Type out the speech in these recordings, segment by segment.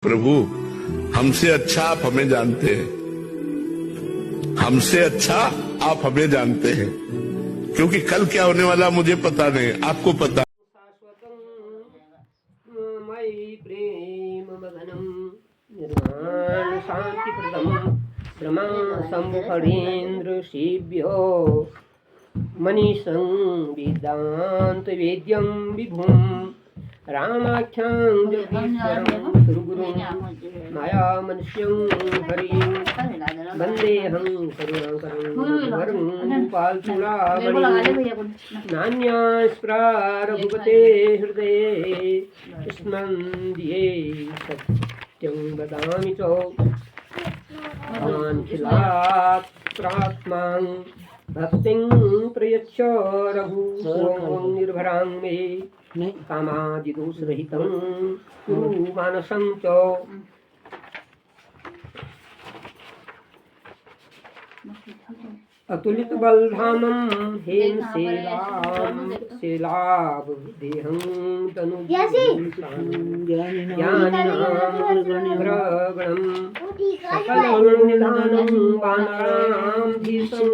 प्रभु, हमसे अच्छा आप हमें जानते हैं, हमसे अच्छा आप हमें जानते हैं, क्योंकि कल क्या होने वाला मुझे पता नहीं, आपको पता। मयि प्रेम मगनम निर्वाण शांति प्रदम ब्रह्मा संभरेन्द्र शिभ्यो मनीषं वेदांत वेद्यं विभुम् रामाख्यां जगदीश्वरं सुरगुरुं मायामनुष्यं हरिं वन्देऽहं करुणाकरं वरं पाल्चूडामणिं नान्यास्पृहा रघुपते हृदये स्मन्द्ये सत्यं वदामि च वाञ्छितात्मां भक्तिं प्रयच्छ रघुं निर्भरां मे कामादिदोषरहितं कुरु मानसं च। अतुलित बलधामं हेम शैलाभदेहं तनुज्ञानिनामग्रगणं सकलं निधानं वानरां धीशं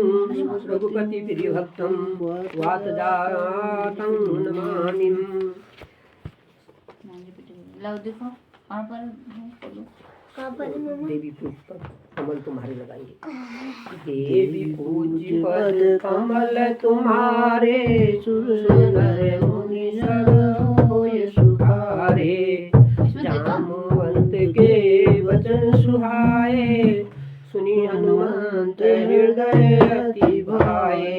रघुपतिप्रियभक्तं वातजातं नमामि। देवी पूज पर कमल तुम्हारे लगाएंगे। देवी पूज पर कमल तुम्हारे सुर मुनि सब होय सुखारे। जामवंत के वचन सुहाए सुनी हनुमंत हृदय अति भाए।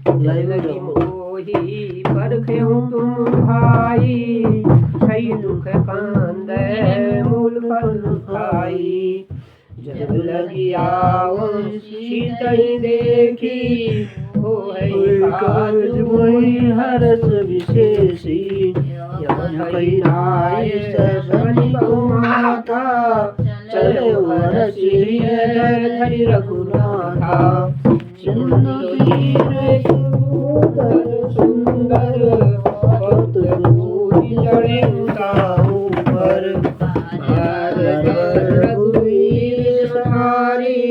जय मोहि परखेहु तुम भाई सही दुख कांदे मूल फल खाई। जब लगी आवो सीतहि देखी होय काज मोहि हरस विशेषी। यही नाय ससनि माता चले हरसि धरि रघुनाथा। सुंदर बहुत चढ़े ऊपर रघुवीर सहारी।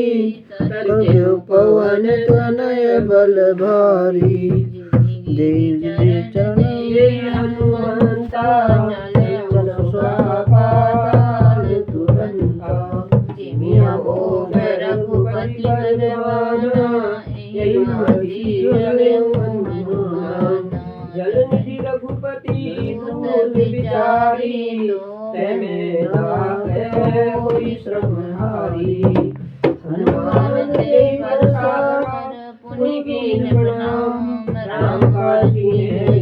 तरजु पवन तनय बल भारी। देव चढ़े हनुमंता चल स्वापार तुरंता। जिमिया हो रघुपति बलवाना यही मति चले जलनिधि रघुपति दूत विचारी। तैमें लागे होई श्रमहारी। हनुमान के प्रसाद पुनि कीन प्रणाम। राम काज कीन्हे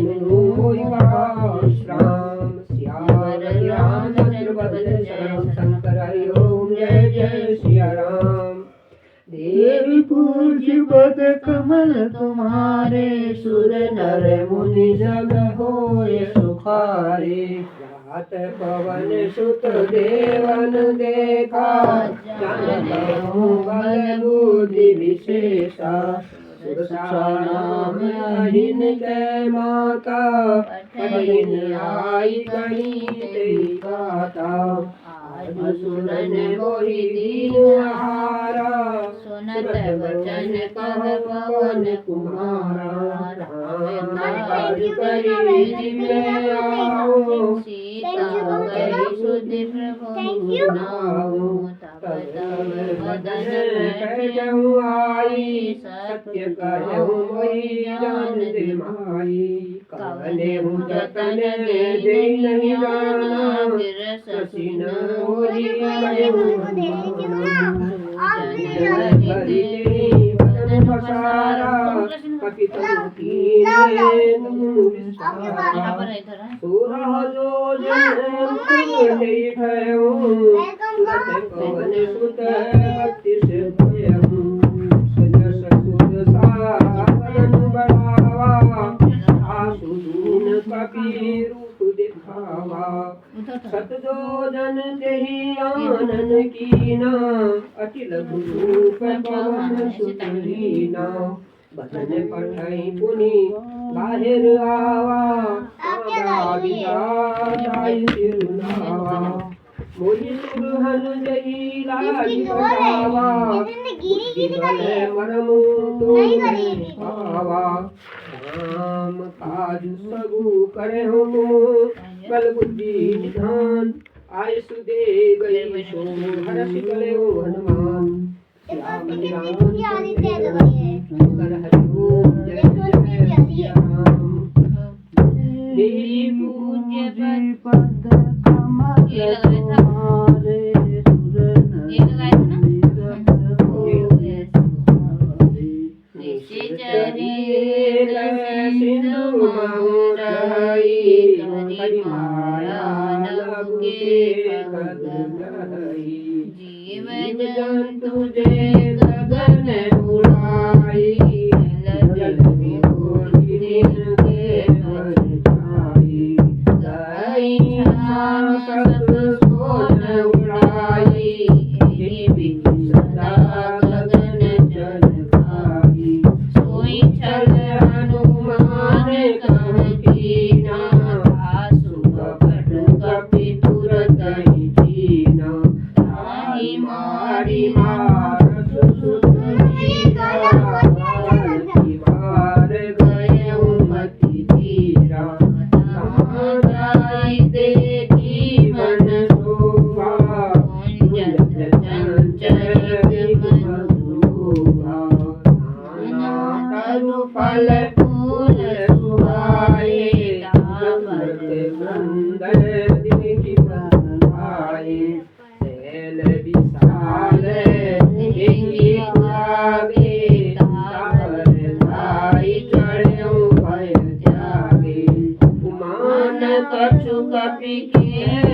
होई विश्राम। सियावर रामचंद्र बदन शरण शंकर हरि ओम जय जय सिया राम। देवी पूज पद कमल तुम्हारे सुर नर मुनि सब होय सुखारे। रात पवन सुत देवन देखा जानहु बल बुद्धि विशेषा। सुरसा नाम अहिन कै माता कहिन आई कही तेई गाता। सुनन मोहि दीन आहारा सुनत वचन कह पवन कुमारा। राम काज करि जिमिया आओ सीता कहि सुधि प्रभु नाओ। तब बदन कहु आई सत्य कहु मोहि जान दे माई। कवनेहु जतन देहि नहीं जाना ससिन होई कहु बदन पसारा। कपितरु कीन्हे सोरह योजन बैठऊ। तुरत पवन सुत बत्तीस भयऊ। सजस सुत सावन बढ़ावा आसु दून कपि रूप दिखावा। सतजोजन तेहि आनन कीना अति लघु रूप पवन सुत लीना। बदन पठई पुनि बाहिर आवा। जाई सिरुनावा। मोरी सुरहन जही लाज बचावा भले मरमु तो पावा राम काज सबु करे हो बल बुद्धि निधान आयुष दे गए सो हर्ष गले हनुमान राम शंकर हरिओम जय जय सिया राम देवी पूज्य पद कमल तुम्हारे सिंधु महुराई हरि माया लगे जीव जंतु जे गगन उड़ाई जल में घोरी दिन के परछाई गाई छान सत सोन उड़ाई देवी सदा गगन जल खाई सोई छल हनुमान कह कीना आसु कपट कपि तुरत ही दीना ताहि मारी मारस सुत मार गए मति धीरा समादाई दे जीवन शोभा कुंजत चंचल विमधुभा नाना तरु फल फूल सुहाए तावत वृंदन दिखि बंधाए शैल विशाल दिखि आगे तावर धाई चढ़्यो भय त्यागे उमान कछु कपि के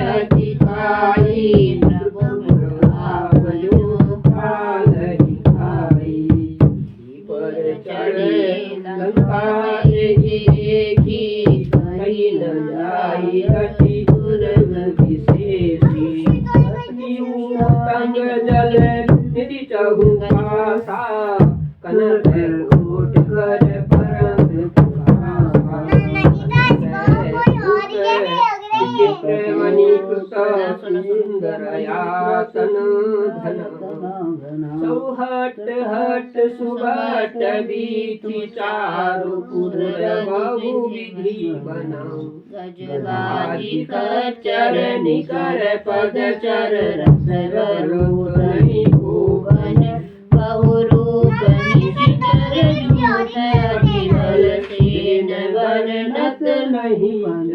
अधिकाई प्रभु प्रभावयो कालहि खाई पर चढ़े लंका देखी कहीं न जाई अति दुर्ग विशेषी तंग जल निधि चहु पासा कनक कोट कर परम पुरासा मणिकृत सुंदरयातन धन सौहट हट सुभट बीति चारु पुर बहु विधि बनाऊ गजबाजी कर निकर पद चर रस वरोधनि भुवन बहुरूप निशिचर जूत अतिबल सेन वर्णत नहीं बन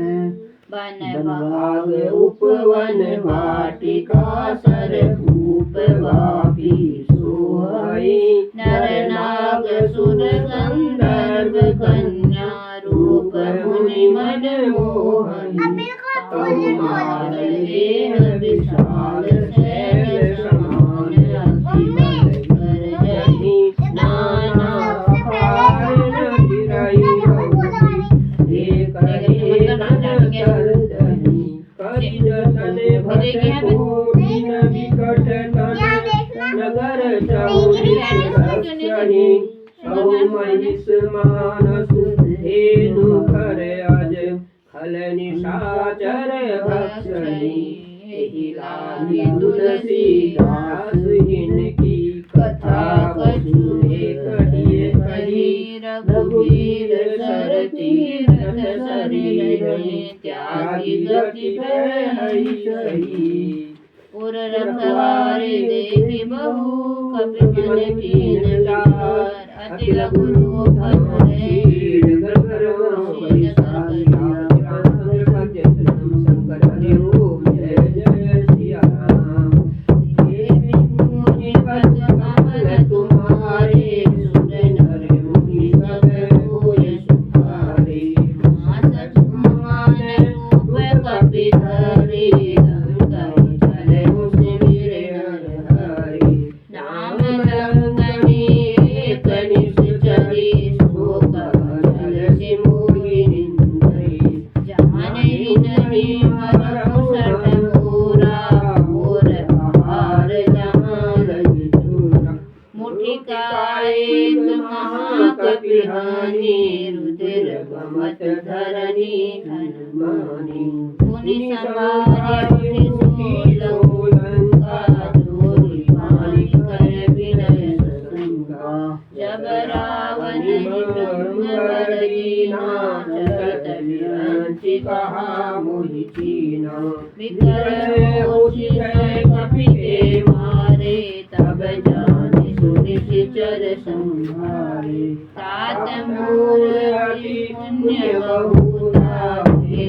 भाग उपवन वाटिका सर भूप वापी सोहई नर नाग सुर गंधर्व कन्या रूप मुनि मन मोहनी कौमार देह विशाल शैल समान अति बल कर जही नाना कारण गिरई एक विकट नगर महिष मानस धेनु कर अज खल निशाचर भक्षणी एहि लागी तुलसी दास हिनकी कथा कछुए कहिए कही रघुवीर सर तीरथ शरीर त्यागी गति हरि सही पुर रखवारे देखि बहु कपि मन कीन चार अति लघु रूप धरे शंकर हरि ओम जय जय सिया राम देवी पूजि पद कमल तुम्हारे सुर नर मुनि सब होय सुखारे मास समान रूप कपि धरे रुद्र गमत धरणी हनुमानी मुनि समारे बर दीना चलत विरंचि कहा मोहि चीना विकल होशी गए कपि के मारे तब जाने सुनि सिचर संहारे तात मोर अति पुण्य बहुता हे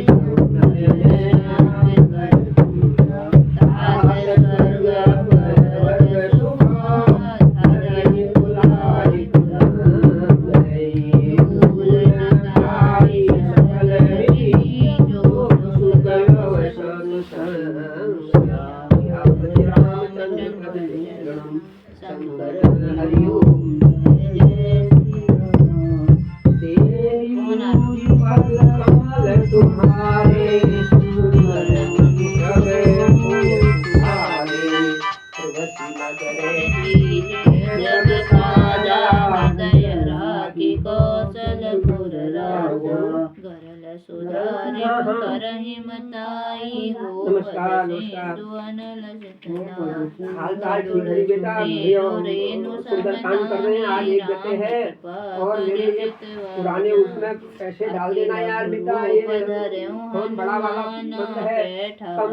नमस्कार हाल चाल ठीक है बेटा। सुंदरकांड कर रहे हैं, आज एक देते हैं और मेरे पुराने उसमें पैसे डाल देना यार बेटा। ये बहुत बड़ा वाला मंद है, कम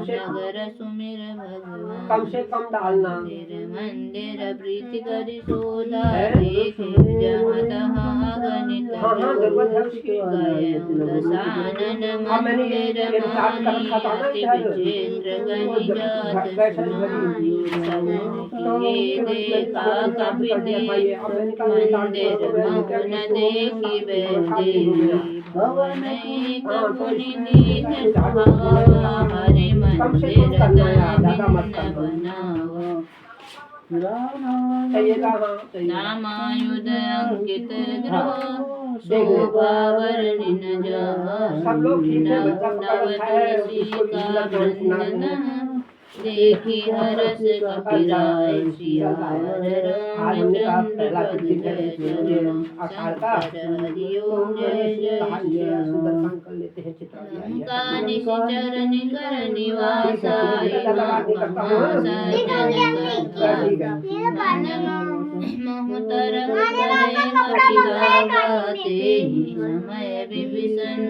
से कम डालना। मंदिर प्रीति करी सोधा हाँ जरूरत है उसकी। नामायुध अंकित ग्रह शोभा वर्णिन सब लोग ठीक है, बच्चा पकड़ रखा है, उसको का वंदन देखी हरस कपिराय सिया रामचंद्र पद जय चरण शंकर हरिओम जय जय लंका निश्चर निकर निवासा मोहतर करे कपिगाते समय विभीषण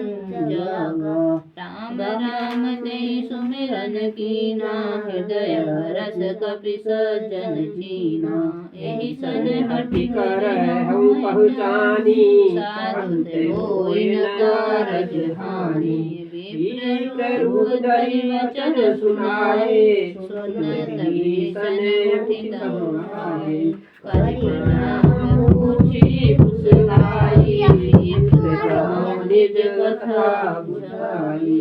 जागा राम राम ते सुमिरन कीना हृदय रस कपि सज्जन चीना एहि सन हठि कर हम पहुँचानी साधु ते होई न कारज हानि विप्र रुदरि वचन सुनाए सुनत भीषण उठित आए करि प्रणाम पूछी फुसलाई निज कथा बुझाई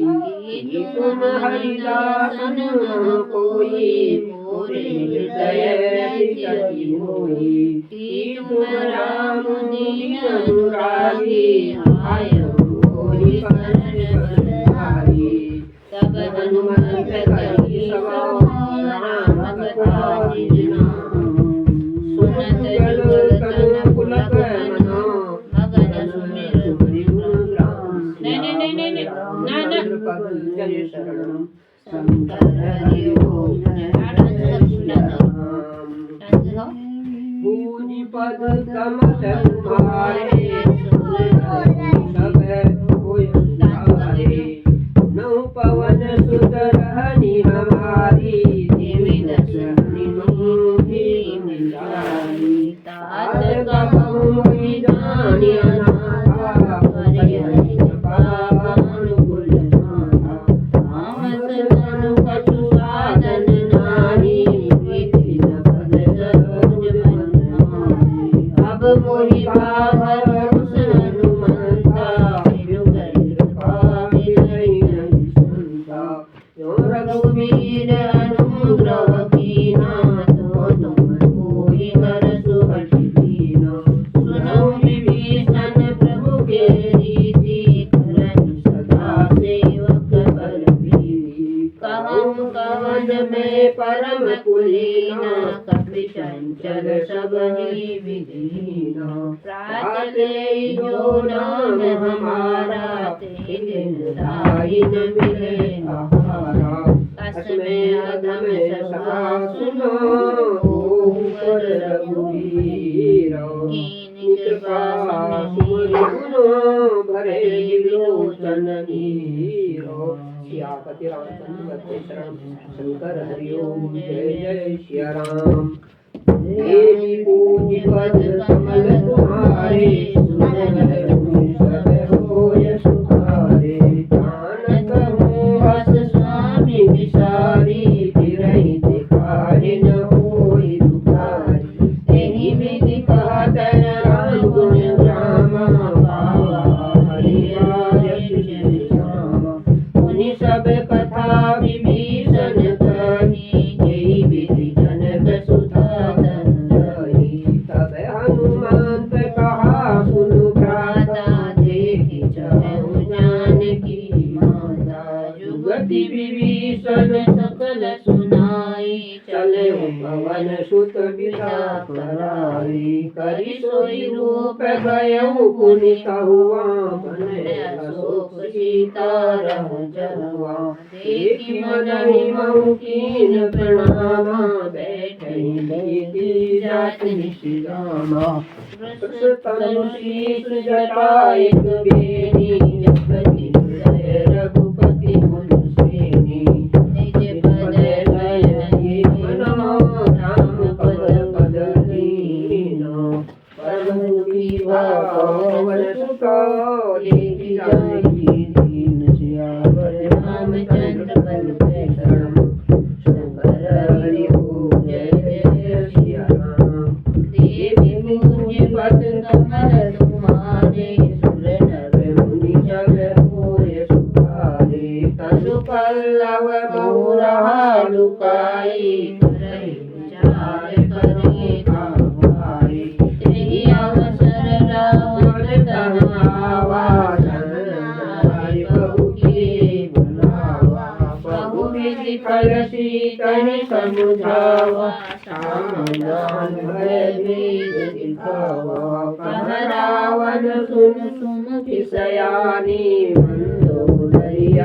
की तुम हरिदासन कोई मोरे हृदय त्यजी होई की तुम राम दीन अनुरागी आय मोहि शरण बरहारी तब हनुमंत करी राम कथा जिना सुनत जुगल तन पुलक मनो मगन सुमिर नहीं जय शरणम शंकर हरिओम पूजी पद कमल तुम्हारे सब कोई सुधारे नौ पवन सुत रहनी हमारी देवी दशहनी मिलारी तात कबहु मोहि जानि अनाथा हरि हरि अनुकूल तनु कछु साधन नाहि विधि न पद सरोज बन्धारि अब मोहि भावरुष हनुमंता युगल कृपा मिलई नहीं संता जो रघुवीर अनुग्रह कीना तो तुम होई नरसु हठि दीना सुनौ विभीषण प्रभु के रीति करहि सदा सेवक बल प्रीति कहूँ कवन में परम कुलीना कपि चंचल सबहि विधीना प्रातले जो नाम हमारा ते दिन दायिन मिले आहारा असमें अधम सभा सुनो ऊपर रघुवीर कीन कृपा सुमरि गुनो भूषण हीरो। सियापति रामचंद्र भक्त शरण शंकर हरिओम। जय जय सिया राम। देवी पूज पद कमल तुम्हारे, सुनर मुनि सब होय सुखारे। जानत हूँ हस स्वामी विसारी, फिरहि दिखाहि न होई दुखारी। तेहि विधि कहत राम गुण रामा, पावा हरिराय श्री श्यामा। मुनि सब कथा विभीषण कही, जेहि विधि जनक सुता तन रही। तब हनुमंत कहा सुनु भ्राता, देखि चहु जानकी माता। जुगति विभीषण सकल सुनाई, चले पवन सुत विदा कराई। करि सोई रूप गयउ पुनि कहुआ, बने अशोक सीता रहु जहुआ। देखि मनहि महु कीन प्रणामा, बैठहि लीति जात निशिरामा। तनु शीस जटा एक बेनी, जपति हृदय रघुपति पुन श्रेणी। निज पद लय मनो, राम पद पद लीनो। परम दुखी भावन सुतो, देखि जानकी दीन सियावर रामचंद्र पद पे शरण। शंकर हरिओम। जय जय सिया राम। देवी पूज पद कमल तुम्हारे, सुर नर मुनि सब होय सुखारे। तनु पल्लव बहुरहा लुकाई, करहि विचार करि भाई। तेहि अवसर रावण तन आवा, हरि बहु के बुलावा। बहु विधि फल सीतहि समुझावा, सावधान भय भेद दिखावा। कह रावण सुन सुमति सयानी, मंदोदरियाति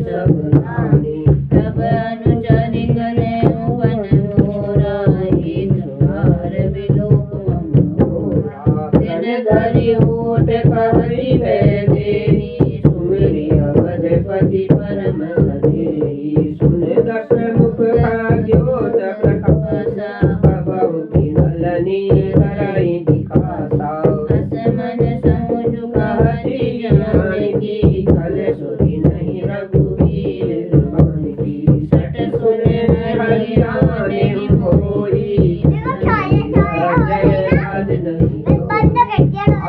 सब रानी। तब अनुचर करेउ वन घोरा, हित भार विलोक मम घोरा। दिन धरि ओट कहरि भय देहि, सुमिरि अवधपति परम सनेहि। सुन दस मुख भाग्योत प्रकाशा, प्रभु किनलनि करहि दिखासा। अस मन समुझ कहति जानकी, कल सुनि नहीं रघुवीर जानकी। सट सुने हरि राने होई, जय राज नहीं होई।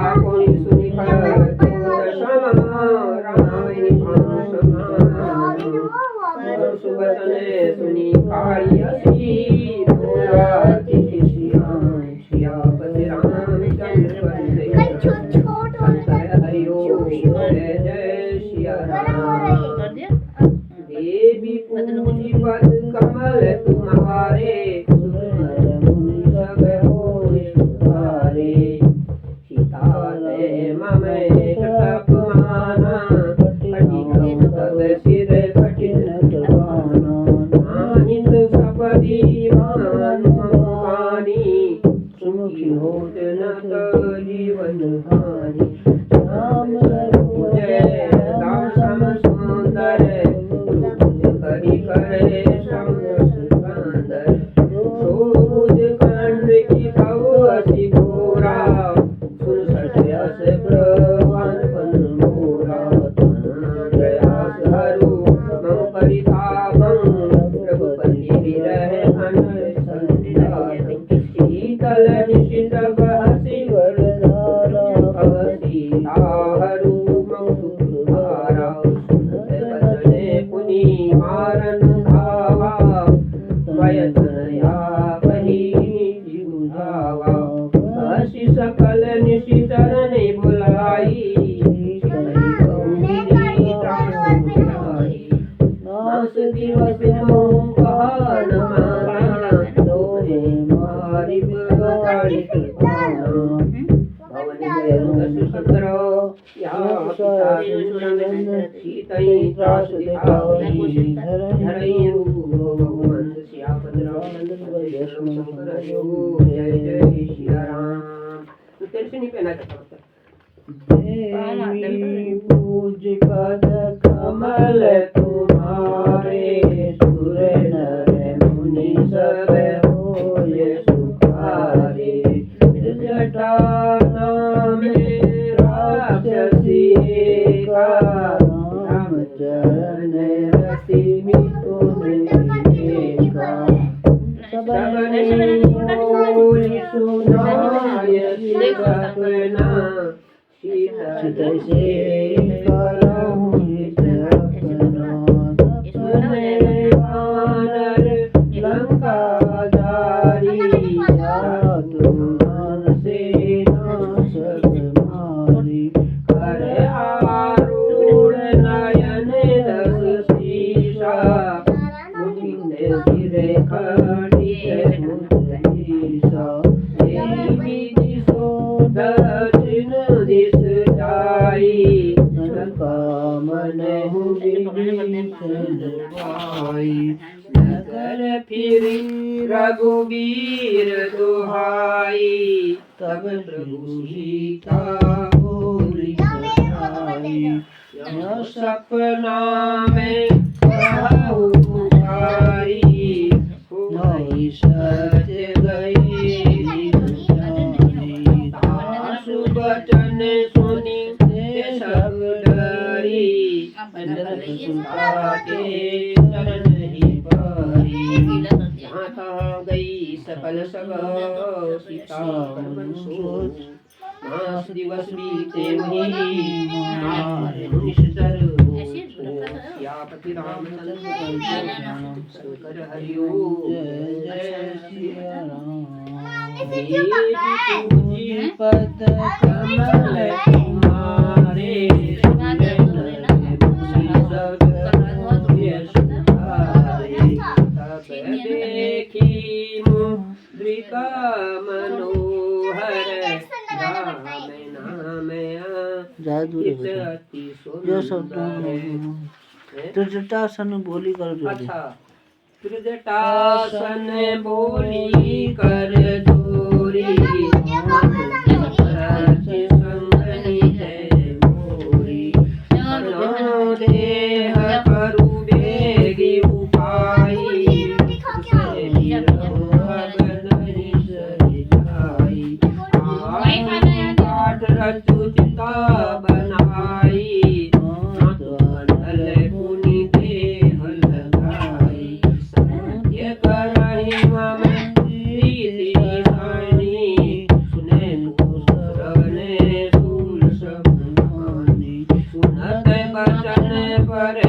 आकोई सुनि भगत समा, रामहि भानु समा। सुबचने सुनि कारियसी, मोराति सियान। सियापति रामचंद्र पद शंकर हरिओम। जय जय सिया राम। देवी पूज पद कमल तुम्हारे, सुर मुनि सब होय सुखारे। सीता ते मम एक तपमाना, कटि गौ तब सिर कठिन टबाना। नाहित सपदि भानु पानी, सुमुखी होत न तो जीवन हानि। राम सरोज दासम सुंदर, करि करे समस कांदर। सोज खंड की भव अति घोरा, सुन सठ यस प्रवान पन मोरा। प्रयास हरु मम परितापं, रघुपति विरह अनर संताप। शीतल निशित बहसि वरधारा, भव सीता हरु मम दुख भारा। सुनत बचने पुनि मारन धावा, भय तनया बहि जीव धावा। हसि सकल निशि चरण बुलाई, नास दिवस मोह कहा न माना। तोहे मारि बिगाड़ि कृपाना। भवन जय सुंदरो, या पिता सुरनंदन। सीतहि त्रास दिखाई, धरहि रूप भगवंत। सियापति रामचंद्र भय शंकर हरिओम। जय जय सिया राम। तेरे से नहीं पहना चाहता। देवी पूज पद कमल तुम्हारे, सुर नर मुनि सब होय सुखारे। जटा नाम राक्षसी का, राम चरण रति मिथुन का। सबने बोली सुनाय सपना, सीता से करहु हित अपना। सपने वानर लंका जारी, जातु मन सेना सब मारी। कर आरूढ़ नयन दस शीशा, मुदित गिरे खंडित मुद्रीसा। देवी सो दक्षिण दिस जाई, कामन नगर फिरी रघुबीर दुहाई। तब प्रभु सीता बोली आई, सपना में कहु पुकारी। नहीं सत्य गई आसु बचन सुनी सब डरी। सीता के चरण ही पारी, जहाँ तहाँ गई सकल सब सीता मन सोच। मास दिवस बीते वही मारे निश्चर, सियापति रामचंद्र शंकर हरि ओम। जय सिया राम। देवी पूजी पद कमल तुम्हारे, देखी मुद्रिका मनोहर, राम नाम अति सुंदर। त्रिजटासन बोली कर जोड़ी। अच्छा, त्रिजटासन बोली कर जोरी, संगनी है मोरी। देह करु बेगी उपाई, काट रचु चिता बनाई। पुनि देह लगाई, सत्य करहि मम प्रीति सानी। सुने श्रवणे शूल समानी, सुनत बचन पर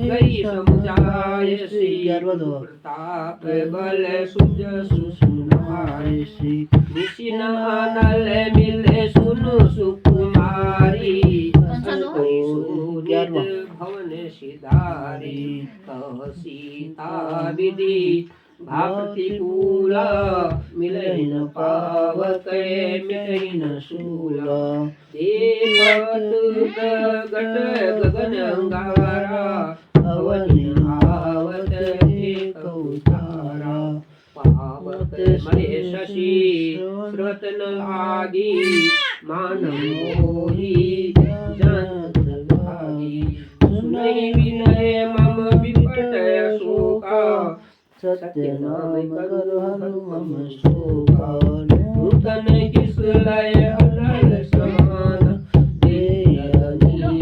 गई समुझाय। श्री प्रताप बल सुजसु सुनाय। श्री निशिन अनल मिले सुनु सुकुमारी। भवन सिधारी, कह सीता विधि भाप्रतिकूला। मिलन पावक मिटहि न शूला। देखत गट गगन अंगारा, अवनि आवत एक उतारा। पावत मरे शशि श्रुत न लागी, मानव मोहि जनत भागी। सुनहि विनय मम विपट शोका, सत्य नाम करहु मम शोका। नूतन किस लय अलल समान,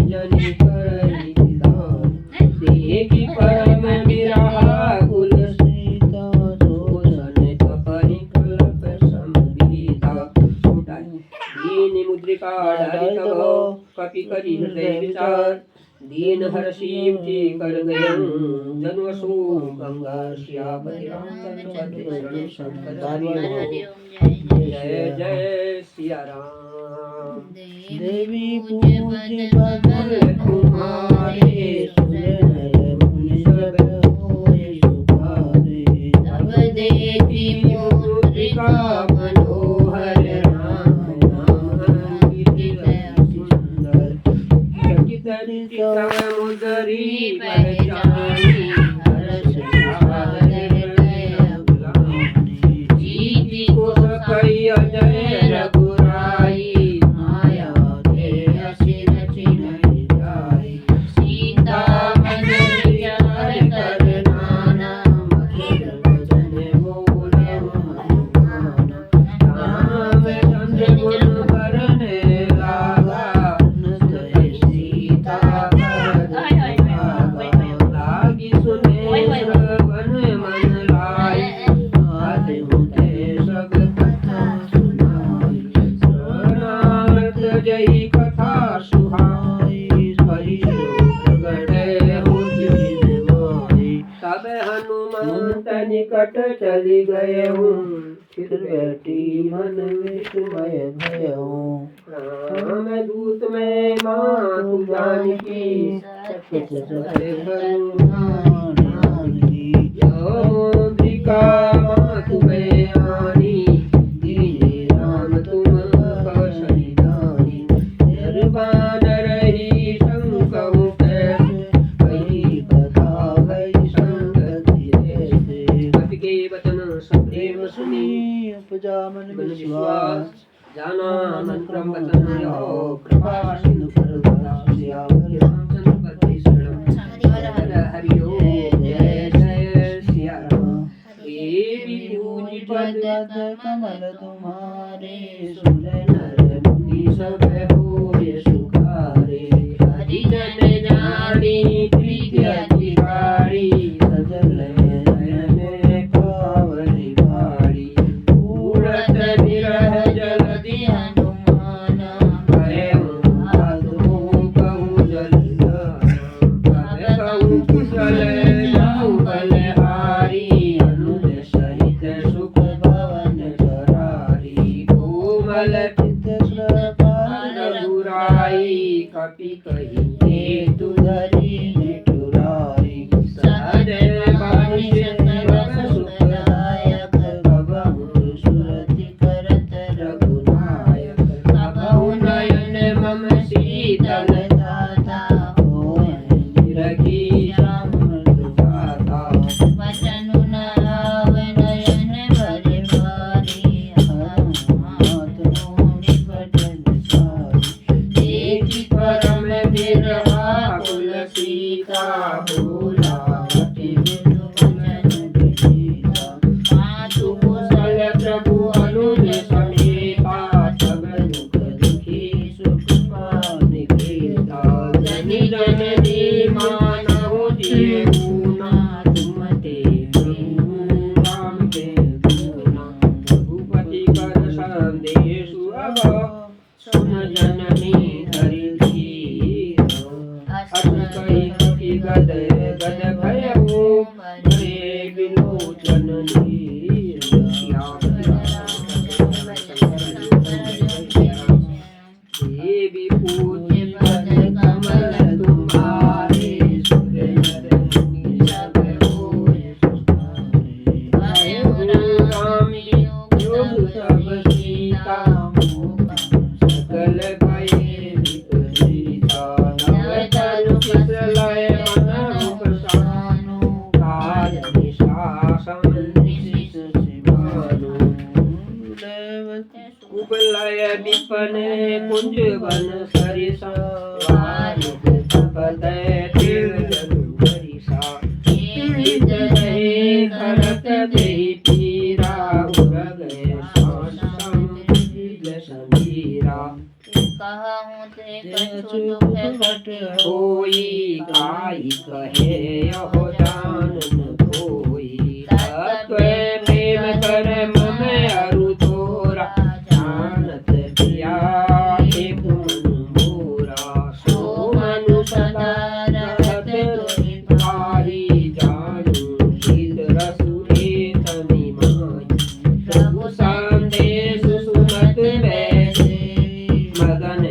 जनि करहि दान। देखि परम विरहा कुल सीता, सोचन कपहि कल्प संगीता। दीन मुद्रिका डारि तब, कपि करि हृदय विचार। दीन हर्षि ऊँचे कर गयं, जनु अशोक गंगा। सियापति रामचंद्र शंकर हरि ओम। जय जय सिया राम। देवी पूज पद तुम्हारे, सुर नर मुनि सब होय सुखारे। तब देखी मुद्रिका मनोहर, राम नाम सुंदर। मुदरी पहचानी, हर्ष सागर अवलानी। जीति को सकई अजय रघुराई, माया के जही कथा सुहाई हरि प्रगट होती माई तब हनुमंत निकट चली गए हूँ फिर बैठी मन विस्मय भय हूँ राम दूत में मातु जानकी सत्य यमुद्रिका मातु में आनी दीजिए राम तुम कौशलिदानी निर्वाण रही शंकु कैसे कही कथा गई संगति ऐसे कवि के वचन सप्रेम सुनी उपजा मन विश्वास जाना मंत्रम वचन यो कृपा सिंधु परवरासिया रामचंद्र पति शरणम हरि ओम जय जय सिया राम देवी पूज पद कमल तुम्हारे सुन नर मुनि सब होय सुखारे हरि जन जानी प्रीति अधिकारी सजल नयन पावनि भारी उड़त विरह जलधि हनुमान भयउ आधु कहु जलधारा कहु कुशल जाऊ बलहारी अनुज सहित सुख भवन चरारी कोमल चित कृपाल रघुराई कपि कही हेतु धरि निठुराई सहज बाणी रस सुखदायक कबहु सुरति करत रघुनायक कबहु नयन मम शीतल दाता होय निरखी श्याम दुखाता वचन न आवे नयन भरि भारी हाथ निकट निसारी देखि परम बिरहा कुल सीता भोला अति विधु वचन विनीता मातु कुशल प्रभु अनुज समेता तब दुख दुखी सुख पानि केता जनि जननी मानहु जिय गुना तुम ते राम के गुना रघुपति कर संदेशु अब सुन जननी धरि धीरा अस कहि कपि गद गद भयउ भरे विलोचन देवी पूज्य पद कमल तुम्हारे सुर नर मुनि सब होय सुखारे भयउ राम योग सब सीता सकल भय विपरीता नव तनु किसलय मन उपसानु काल निशासन निशिष शिवानु कुबलय विपन कुंज वन सरिसा वारिद तपत तिल जनु हरिसा हित रहे करत देहि पीरा उर गए सांस समील समीरा कहूँ ते कछु दुख घट होई काई कहे यहो जानन कोई तत्व प्रेम कर मम अरु तोरा जानत पिया एक मन मोरा सो मनु सदा रहत तोहि भाई जानू शीत रसु तनि माई प्रभु संदेश सुनत बैसे मगन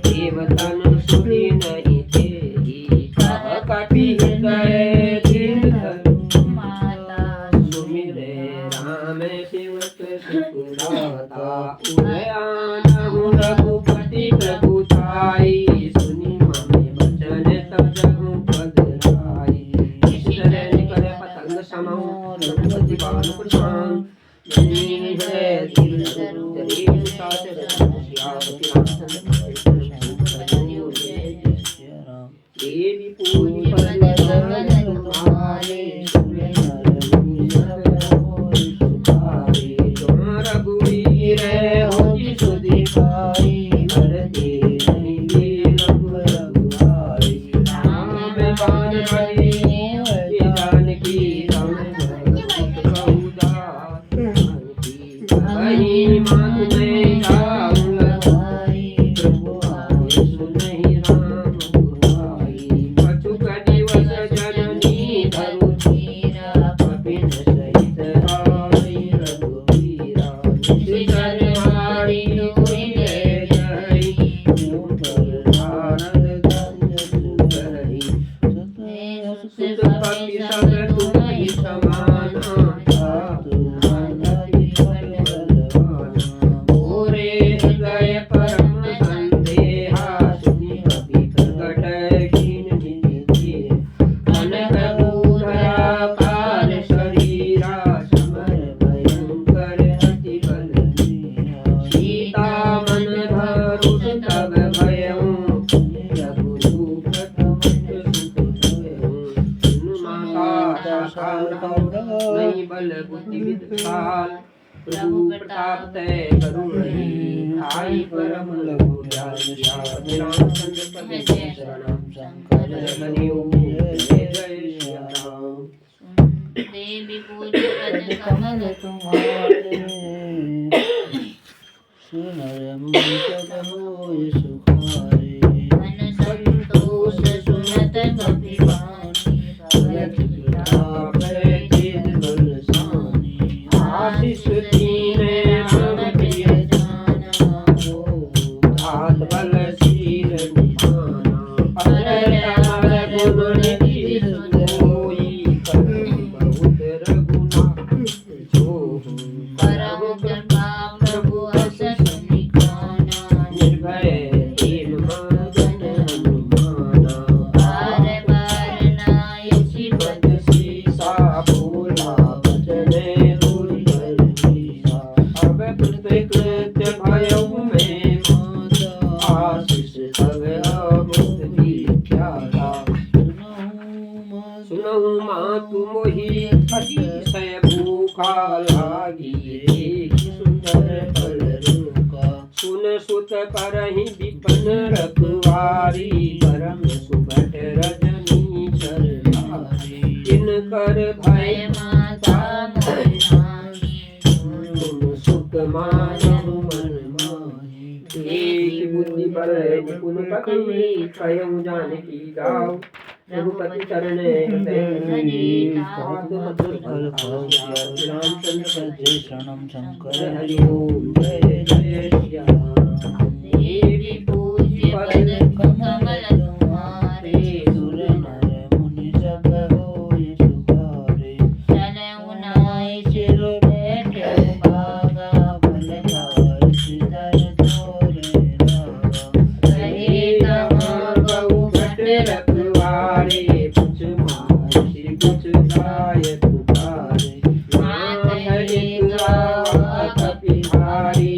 प्रेम तन सुधि नहीं तेहि कह कपि हृदय दीन धरु माता सुमिरे राम सेवक सुखदाता उदयान रघुपति प्रभु थाई सुनि मम वचन तजहु पद राई ईश्वर निकर पतंग समो रघुपति बाल पुरुषां जनी हृदय दिल धरु जरी साच सियापति रामचंद्र देवी पूज पद कमल तुम्हारे सुर नर मुनि सब होय सुखारे तुम रघुवीर होति सुधि पाई भरते नहीं रघु रघुराई राम बाण रवि जानकी राम बहुदा जानकी वही मान में जाऊं लगाई प्रभु परम संदेहा सुनि कपि प्रगट कीन निधि कनक भूधरा पार शरीरा समर भयंकर अति बल सीता मन भरुष तब भयउ नहीं बल बुद्धि विद्वान प्रभु प्रताप तय करुण रही आई परम लघु रामचंद्र पद शरणम शंकर हरिओम जय जय श्री राम देवी पूज्य पद कमल तुम्हारे सुनर मुनि सब होय सुखारे मन संतोष सुनत कपि वाणी भगत आशीष दीने राम प्रिय जाना हो हाथ बल शील निधाना अरर अमर गुण निधि सोई करम बहुत रघुना जो परम कृपा प्रभु अस सुनिकाना निर्भय दीन मगन हनुमाना बार बार नायसी पद सीसा बोला बचने कृत्य भयउ में माता आशीष तब अमुत विख्याता सुनहु मातु मोहि अतिशय भूखा लागी देखि सुंदर फल रूका सुन सुत करहि विपन रखवारी परम सुभट रजनी चरधारी जिनकर भय माता मानव मन माही एक बुद्धि बल निपुण पति स्वयं जान की गाओ रघुपति चरण रामचंद्र पद शरणम शंकर हरिओम जय जय श्री राम देवी पूज्य पद कमल तुम्हारे सुर नर मुनि सब होय सुखारे चलऊ नाय सिर बैठे भागा भल जाय सिधर तोरे रागा रहे कहाँ बहु भट रखवारे कुछ माहि कुछ गाय पुकारे मात एक गावा कपि हारी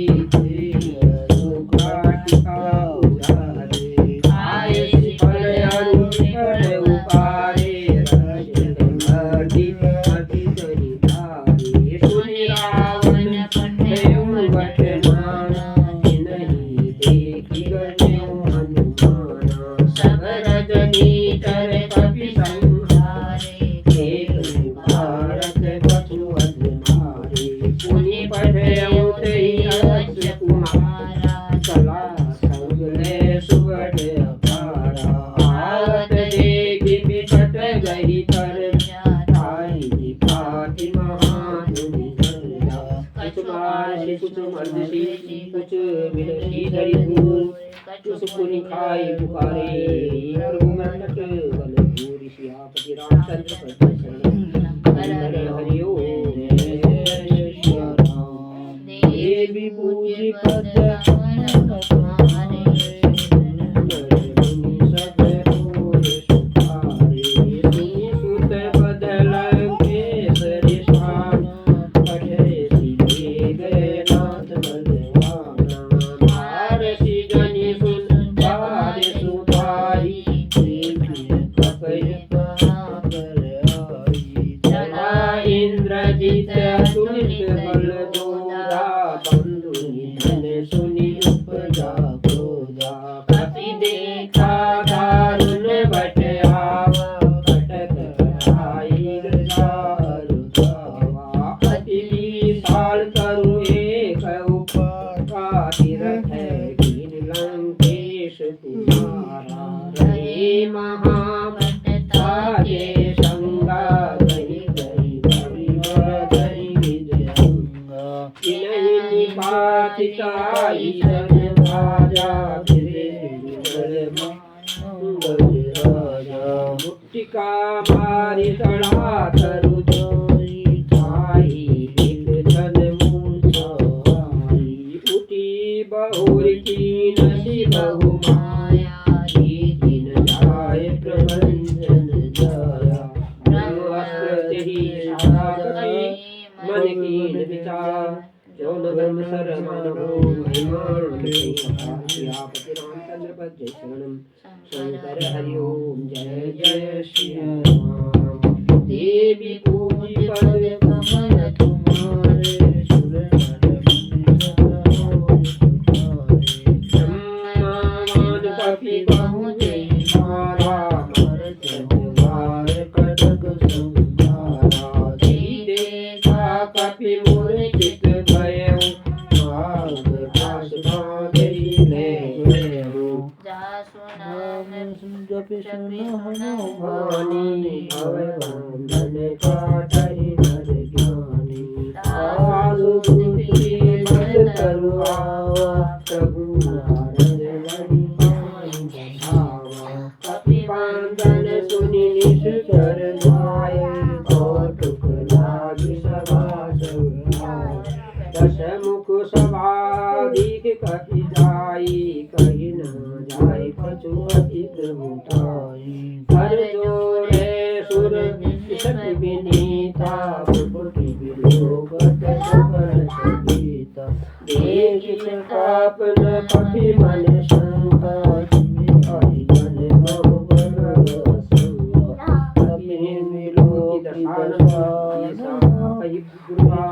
खाई पुकारे प्रभु मन्नत बल भूरि सियापति रामचंद्र पद शरणम हरिओम जय जय श्री राम देवी पूज्य पद कमल तुम्हारे सब होय सुखारे सुत बदल केसरी स्थान पठे सीधे गए नाथ बलवाना मारसी जनि इंद्रजीत सुनित बल दोदा बंधु निधन सुनि उपजा क्रोधा कपि देखा दारुण बट आवा कटक आई रुधावा अति विशाल तरु एक उपका तीरथ गिर लंकेश कुमारा रहे महाभट ताजे संगा मुट्टिका मारी तड़ा तरु जोई थाई धन मूर्छाई उठी बहुरी तीन सी बहु माया तीन जाय प्रबंधन जाया ब्रह्मास्त्र ही साधके मन कीन विचार जो न ब्रह्म सर मानो महिमापति रामचंद्र पद जय शरणम शंकर हरि ओम जय जय श्री राम देवी पूज पद कमल तुम्हारे सुर ब्रह्मावान कपि पहुँचे मारा मरत द्वार कटक संहारा देखा कपि मूर्छित भयउ मार्ग पास बाँधि ले गयो जासु नाम जपि भवानी भव बंधन काटहि नर ज्ञानी आसु दुखी मन तरुआवा प्रभु नारद लहि पाई बधावा कपि बंधन सुनि निश्चर जाय कौतुक लागी सभा सब दस मुख सभाधिक कपि जाई कहि न जाय कछु अति प्रभुताई हर जोरे सुर सति विनीता पुटि विलोकत सकल सहिता देख प्रतापन कपि मन शंका आई जन बहु बन संका कपि मिलो दशानसा कहि गुरुवा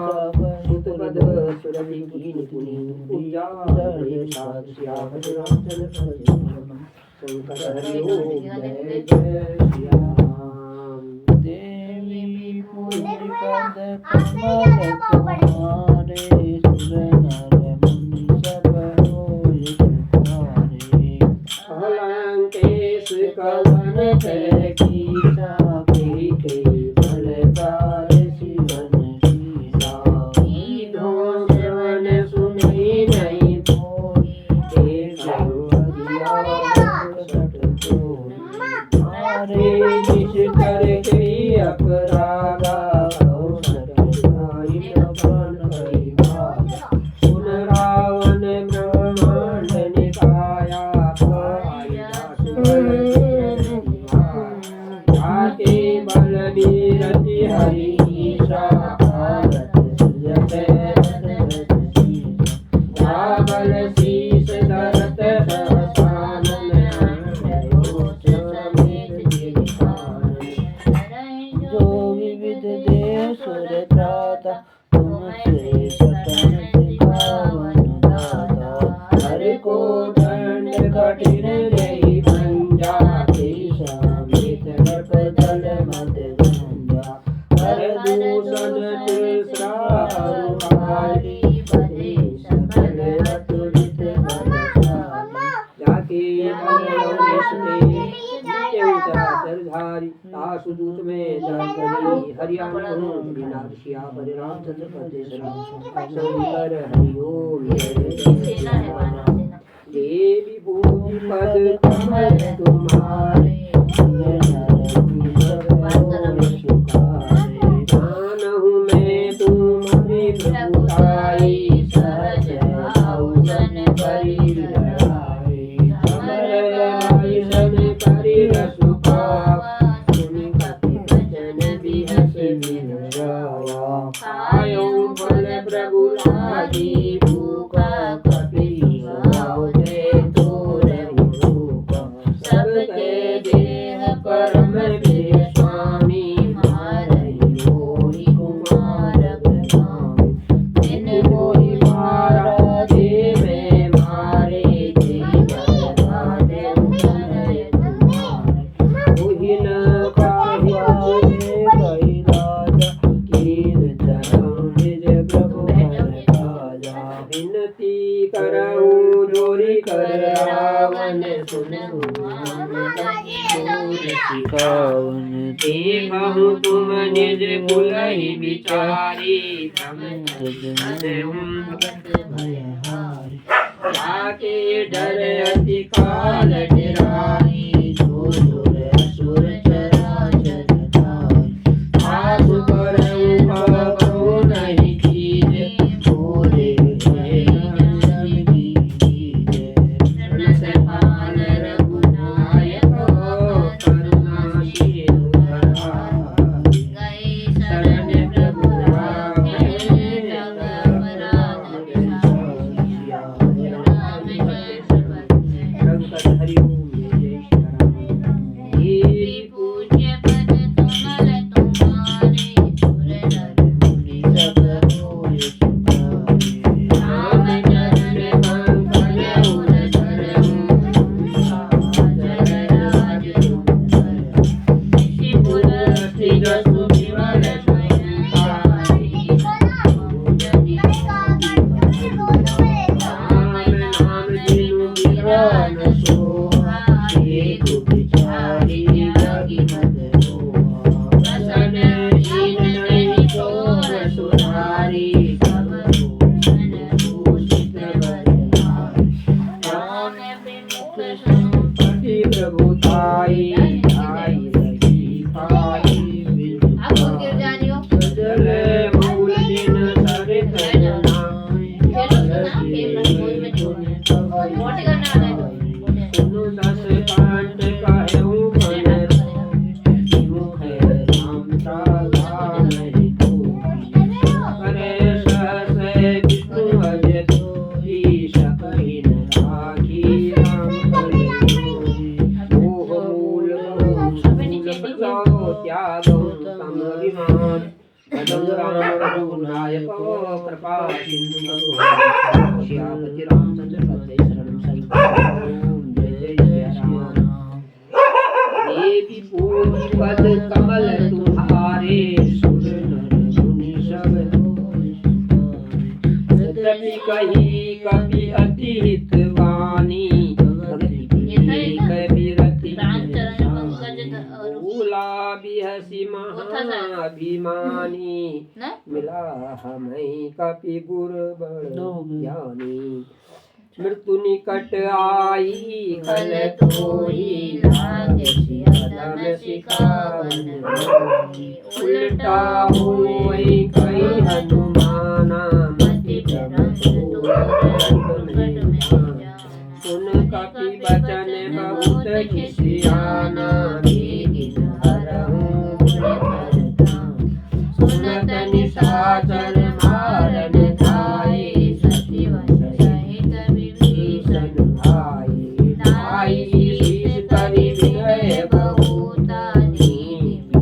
सुत पद सुरभि कीन पुनि पूजा श्यामत रामचंद्र शंकर हरि ओम जय जय श्री राम देवी पूज पद कमल तुम्हारे सुर नर मुनि सब होय तुम्हारे अलंकेश कवन कर कीसा के बलकार शिवन शीसा ईनो श्रवण सुनि नहीं भोई एक हरे निश करके अपराधा सुन रावण ब्रह्मांड निकाया जाके बल बीरति हरि ईशा बल शीस धरत जो विविध देव सुर त्राता तुमसे सतन सिखावन दाता हरि को दंड कठिन देहि भंजा समित नट दल मत गंजा हर दूषण तीसरा हरि बधे सकल अतुलित बलशाली जाके धारी तासु दूत में जाकरी हरियाणा विनाद शिया पर रामचंद्र पद शंकर हरि ओम जय जय श्री राम देवी पूज पद कमल तुम्हारे जानहु मैं तुम्हारी प्रभुताई सहज आउसन करी लड़ाई अमर आयुषन करी रसुपावा सुनि कपि वचन बिहस बिनरावा आयो बल प्रभु लागी भूखा कपि दे तोर रूपा सबके देह परम प्रिय स्वामी मारहि मोहि कुमार गणामी जिन मोहि मारा दे में मारे दे बलवादे उतरय तुम्हारे मोहि न काहिया दे कहि राजा कीन चरण निज प्रभु हर राजा विनती करऊँ जोरी कर रावण सुनहु सिखावन देखहु तुम निज कुलहि विचारी जाके डर अति काल डराई जो सुर असुर चराचर ठाई आसु करऊँ पावहु नहीं कीजे भोले जय राम रघुनायको कृपा सिंधु श्यामति रामचंद्र पते शरणं शरणं जय जय राम। देवी पूज पद कमल तुम्हारे सुर नर मुनि सब यद्यपि कही कपि अति हितवाणी अभिमानी मिला हमें कपि गुर बड़ ज्ञानी। मृत्यु निकट आई खल तोहि लागे सियादन सिखावन उल्टा होई कई हनुमाना मति भ्रम सुन कपि बचन बहुत खिसियाना सुनत निशाचर मारन धाये सचिवन सहित विभीषण भाई धाई शीश करि विजय बहुता नीति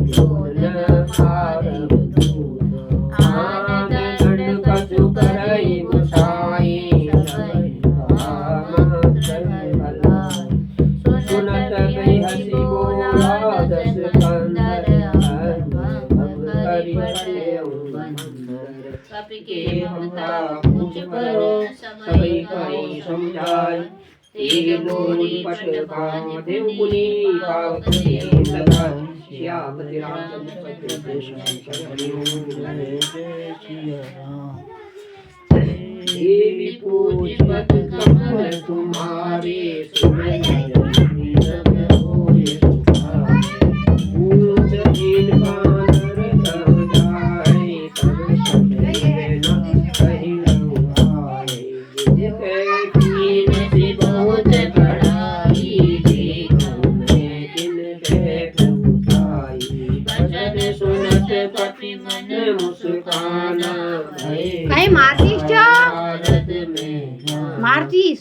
भारत दूत आनंद दंड कछु करई मुसाई सुनत बेहसी बोला दस कंदर कपि के ममता पूछ करो सबई कहि समझाय तेरे बोली पट बांधे मुनि पावक सदा श्यामति रामचंद्र पते देवी पूज पद कमल तुम्हारे सुर नर मुनि सब होय पूज दीन बानर सब जाय सब समय न कहि रहुआय जिते कीन से बहुत बड़ाई देखो मैं जिनके प्रभुताई भजन सुनत कपि मन मुस्काना काय मारतीस मारतीस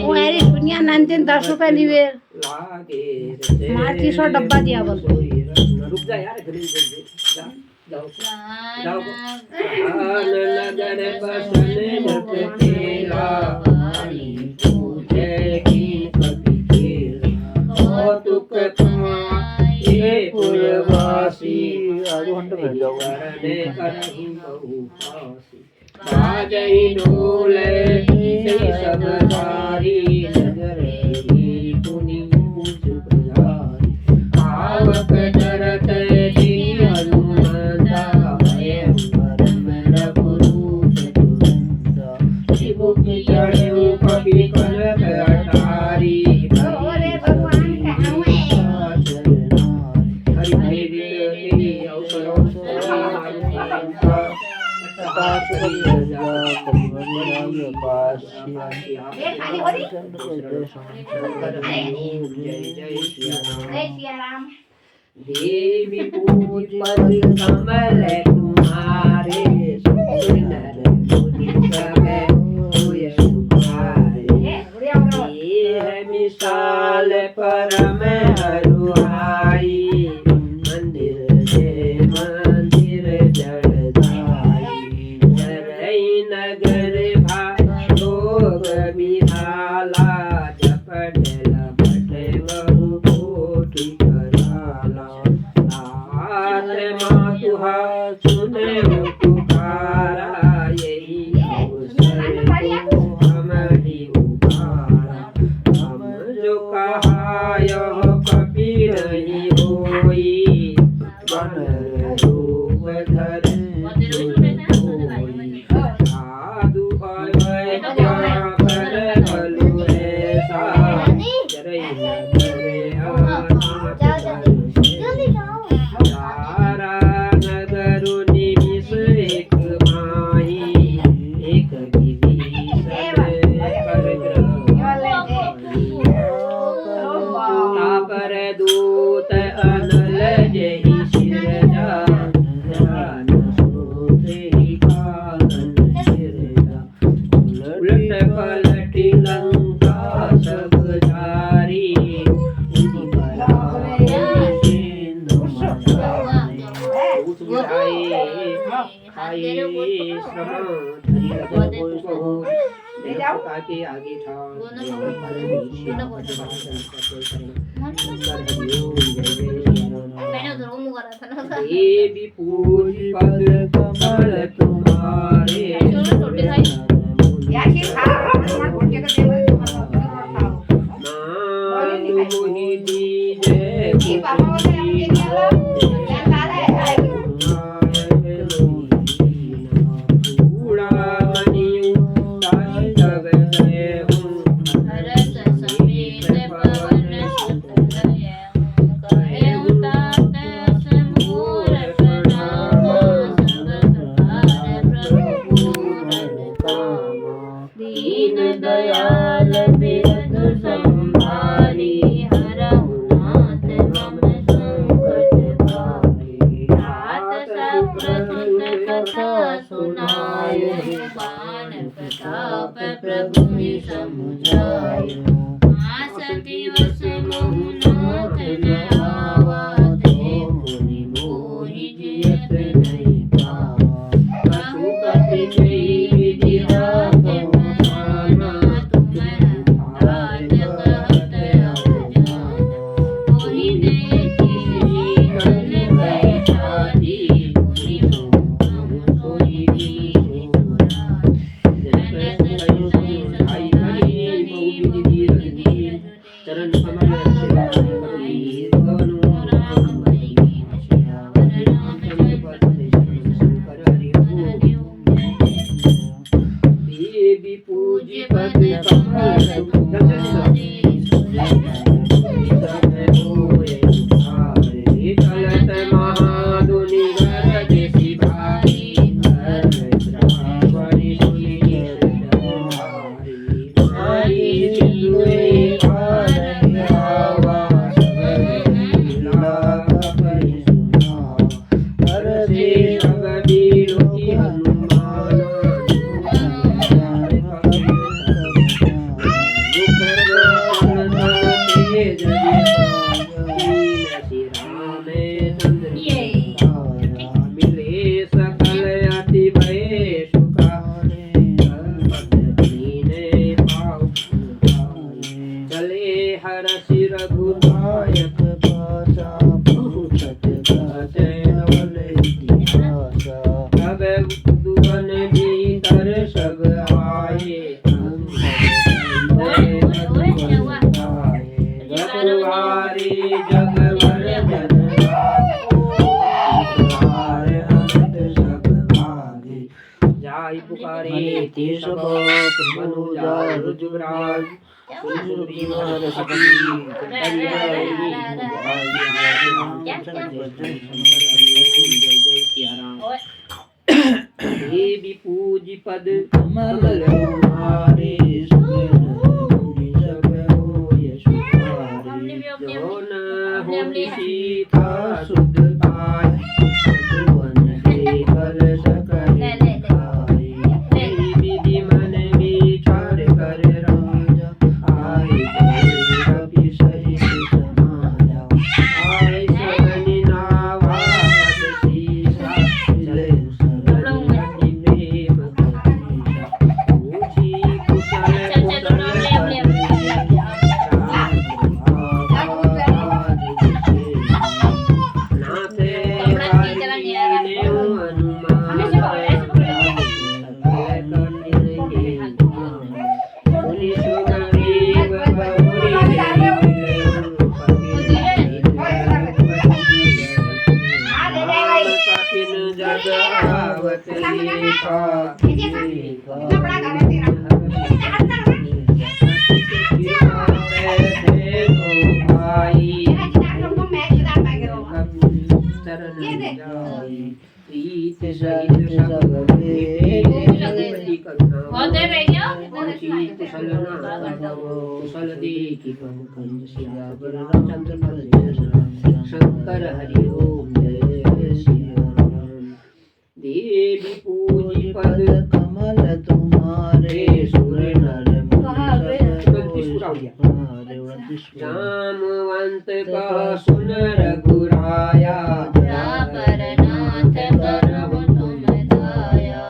ओ अरे सुनिया नंदन 10 रुपए लिए मारतीस और डब्बा दिया बस रुक जा यार जाओ नगर बसन झपटेला पूछे कीन कपि केला कौतुक तुम्हारे पुरवासी करने करहि बहुभासी बाजहि ढोल से सब धारी नगर पुनि पूछ प्रजारी आवक डरत जी हनुमंता भय परम रघुरूप तुरंता शिव की चढ़ऊ कपि कनक अटारी अरे भगवान हरि हरि अवसरों देवी पूज पद कमल तुम्हारे सुर नर मुनि सब होय सुखारे ये है मिसाल परम हरुहाई मंदिर जय मंदिर जड़धाई जरई नगर लोग बिहाला जपटल भट बहु कोटि कराला आत्मा तुहा सुने पुकारा यही अवसर हमारी उबारा हम जो कहा यह कपि नहीं होई मन रूप धर साधु भय कर भलु ऐसा जरई सारा नगर निमिष एक माही एक विभीषण पर दूत अनल जहि सिरजा उलट पलटी लंका सब धारी परिश्रम धरी को ले जाओ ताकि आगे था मैंने उधर मुंह करा था ना देवी पूजी पद कमल तुम्हारे यार खा हमारे घोटे का देव मोहि दीजे की पापा बोले हमके नहीं आला क्या लाला है कूड़ा मणि ताई तग गए हरस समीत पवन सुतलय कहे उतात समूर प्रणाम सब प्रकार प्रभु पूरन काम दीन दयाल बिरद संभारी हरहु नाथ मम संकट भारी हाथ सप्रसुत कथा सुनाय बाण प्रताप प्रभु समुझाय मास दिवस महु नाथ न आवा ते मुनि मोहि जियत नहीं पावा पशुपति कई विधि राखे महाना तुम्हारा तात कहत अब जाना मोहि देखी शीतल बैठारी मुनि मुख सोई दीन चरण कमल देवी पूजी पद कमल चलत महादुनि गरज शिवारी बड़ी सुनी भारी सिंधुए पार आवा से सब वीरों की हनुमान मिले सकल अति भय सुखा चले हर सिर गुरुनायक सब दुवन भीतर सब आए रघुवारी जगवर जाई पुकारे तीस मनुजा रुजुराज देवी पूजी पद कमल तुम्हारे सीता शुद्ध पाय कर सकल विधि मन विचार कर राजा आए कपि सहित समाया आए सगनि नावा पद सीसा चले सरल प्रेम कपीसा पूछी कुशल शंकर हरि ओम जय श्री राम। देवी पूजी पद कमल तुम्हारे सुर नर जामवंत का सुन रघुराया परनाथ करहु तुम दाया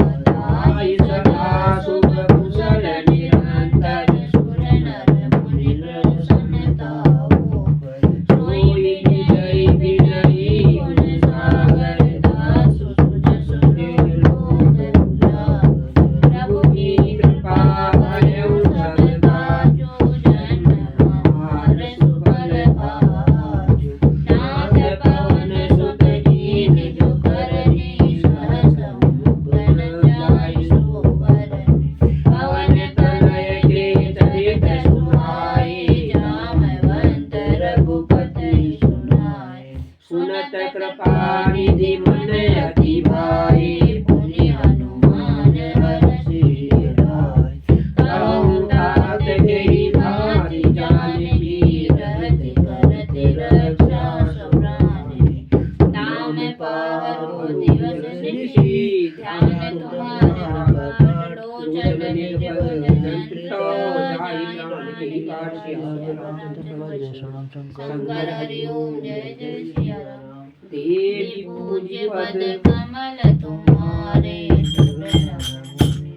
शंकर हरि ओम जय जय सिया राम। देवी पूज्य पद कमल तुम्हारे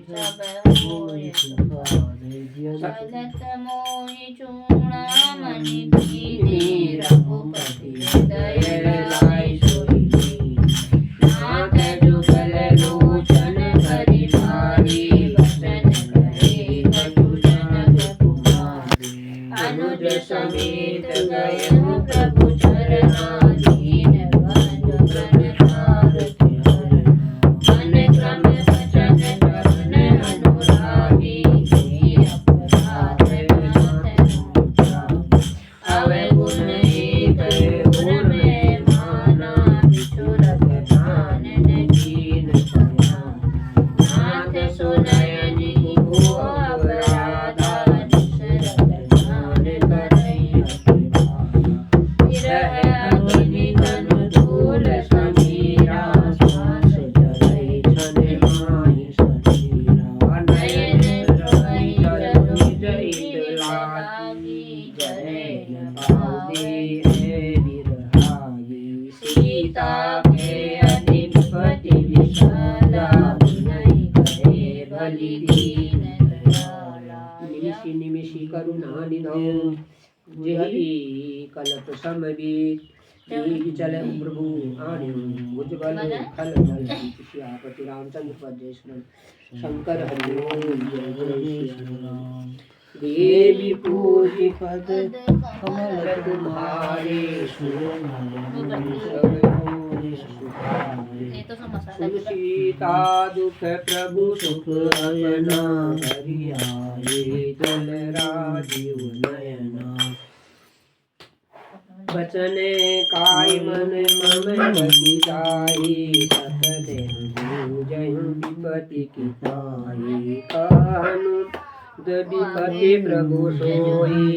सब होय सुखारे। चलत मोहि चूड़ामणि कीनी रघुपति हृदय लाय सोई। नाथ जुगल लोचन हरि भारी वचन कहे कछु जनक कुमारी। अनुज समेत गए प्रभु चरणाधीन बन सारथि हर। मन क्रम वचन चरण अनुरागी अपराध अवै गुण एक गुण में माना बिछुरत प्राण न कीन सयान। नाथ सुनयन को अपराधा निसरत ध्यान करई अतिभाना। विरह अग्नि तनु धूल समीरा श्वास जलई छन माहि शरीरा। नयन रोई जनुज इत लागी जय न पावती है विरहागी। सीता के अधिपति विशाला नहीं करे बलि दीन दयाला। निमिषि निमिषि करुणा निधौ जेहि कल्प समवेत। तेहि चले प्रभु आने उज्ज्वल खल मल। सियापति रामचंद्र पद जय श्री राम। शंकर हरि ओम जय जय श्री राम। देवी पूज्य पद कमल तुम्हारे सीता दुख प्रभु सुख अयना। हरि आए जल राजीव नयना। बचन काय मन मम बसी जाई। सतदेव जय विपति की ताई। कहनु विपति प्रभु सोई।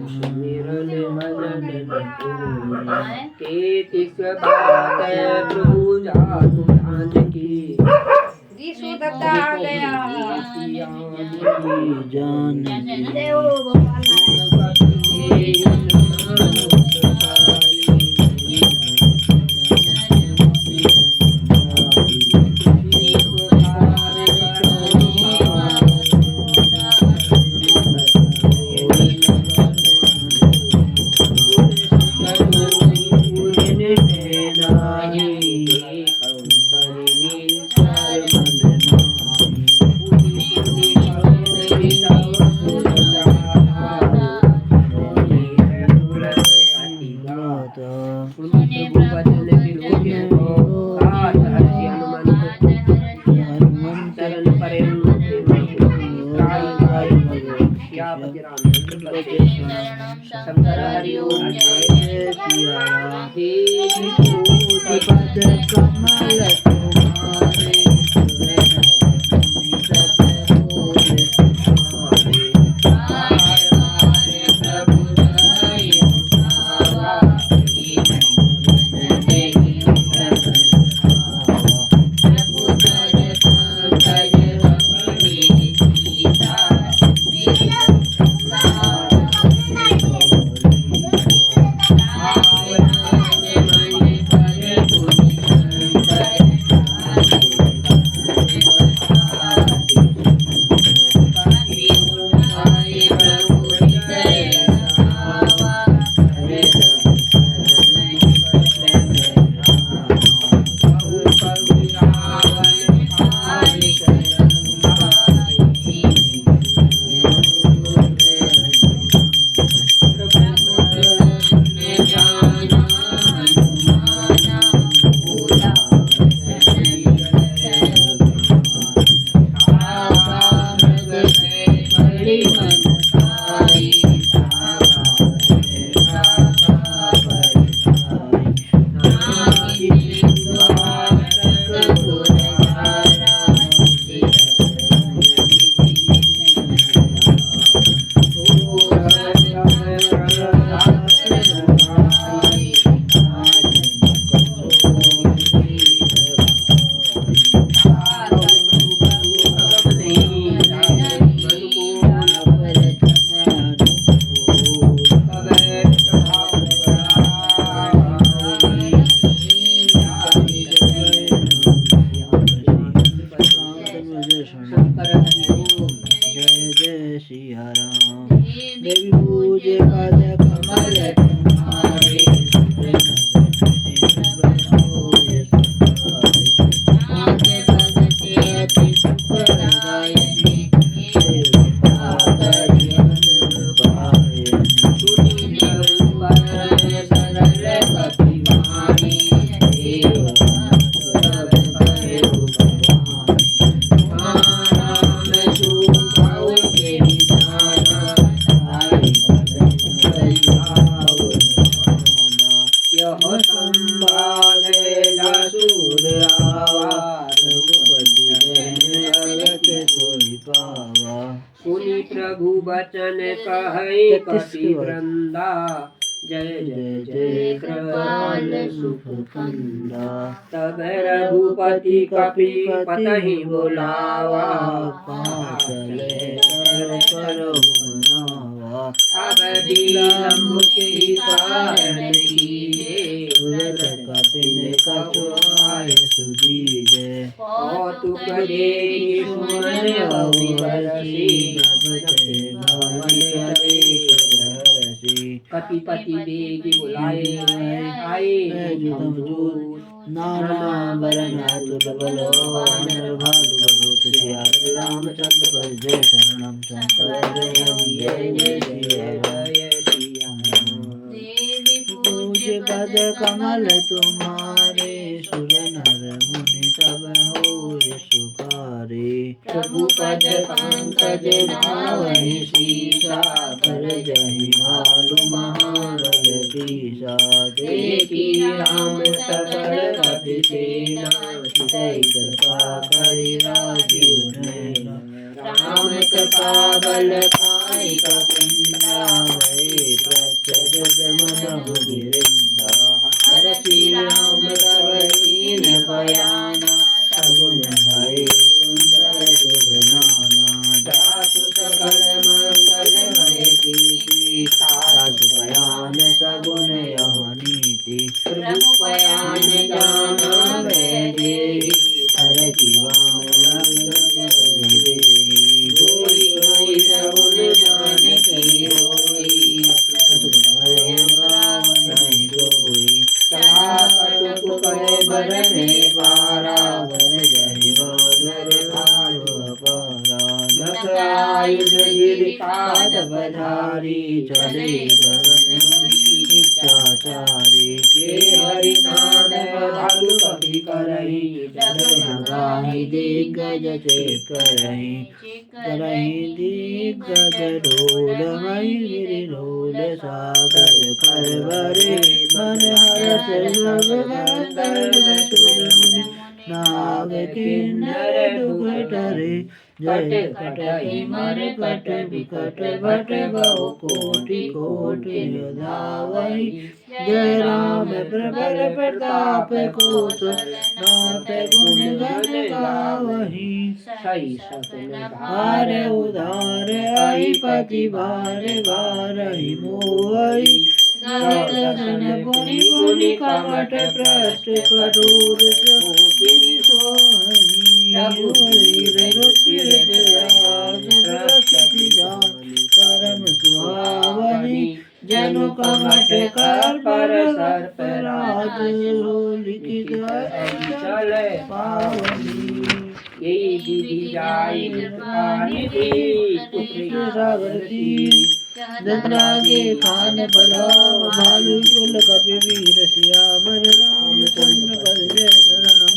सुमिरन मनन न कोई। केतिक बात प्रभु जातु जानकी। आ गया जान शंकर हरि ओम जय सिया राम। देवी पूज्य पद कमल तुम्हारे सिया राम। देवी पूजे पद कमल तुम्हारे सुनि प्रभु बचन कहै कपि वृंदा जय जय जय कृपाल सुख कंदा। तब रघुपति कपि पतहि बुलावा अब विलम्ब के कारण कीजे कपिल कछुआए सुधीजे। कौतुक देखि सुमन बहु हरषि कपिपति बेगी बुलाए आए नाना बरन अतुल बलो नर भालु बरोत सियावर रामचंद्र पर जय शरणम शंकर जय जय जय सिया राम। पूज्य पद कमल तुम्हारे सुर नर मुनि सब होय सुखारे। प्रभु पद पंकज नावहि सीसा कर जहि भालु महाबल पीसा। देखी राम सकल कपि सेना तिसै कृपा करि राजीव नयना। राम कृपा बल पाई कपिंदा भये प्रचलित मनहु गिरिंदा। हरषि राम तव कीन बयाना सगुन भये सुंदर शुभ नाना। जासु सकल मंगल भय कीर्ति तासु बयान सगुन यह नीति। प्रभु बयान जाना वैदेही हर जीवान होई होई सगुन जान की होई राम नहीं होई। चला कटुक करे बरने पारा वर जय मधुर भालु पारा। नख आयुध गिरिकाद बधारी चले गगन चाचारी। के हरिनाद भालु कपि करहि जगन गाहि दिग्गज चेक करहि। करहि दिग्गज ढोल महि गिरि ढोल सागर कर बरे मन हरष सब गंधर्व सुर मुनि नाग किन्नर दुख टरे। जय कटहि मर कट विकट भट बहु कोटि कोटि धावहि। जय राम प्रबल प्रताप कौशलनाथ गुण गण गावहि। सही सतन भार उधार अहिपति भार भारहि मोहि। दर्शन पुनि पुनि कपट भ्रष्ट कठोर सोहि सोहि। रुचिर प्रयास प्रकृति जान परम सुहावनी। जनु कपट कर पर सर्प राज लिखित चल पावनी। यही विधि जाई निधि पुत्र सागरती। दत्तागे खान पला भालु कुल कपि वीर सियावर रामचंद्र पद जय शरणम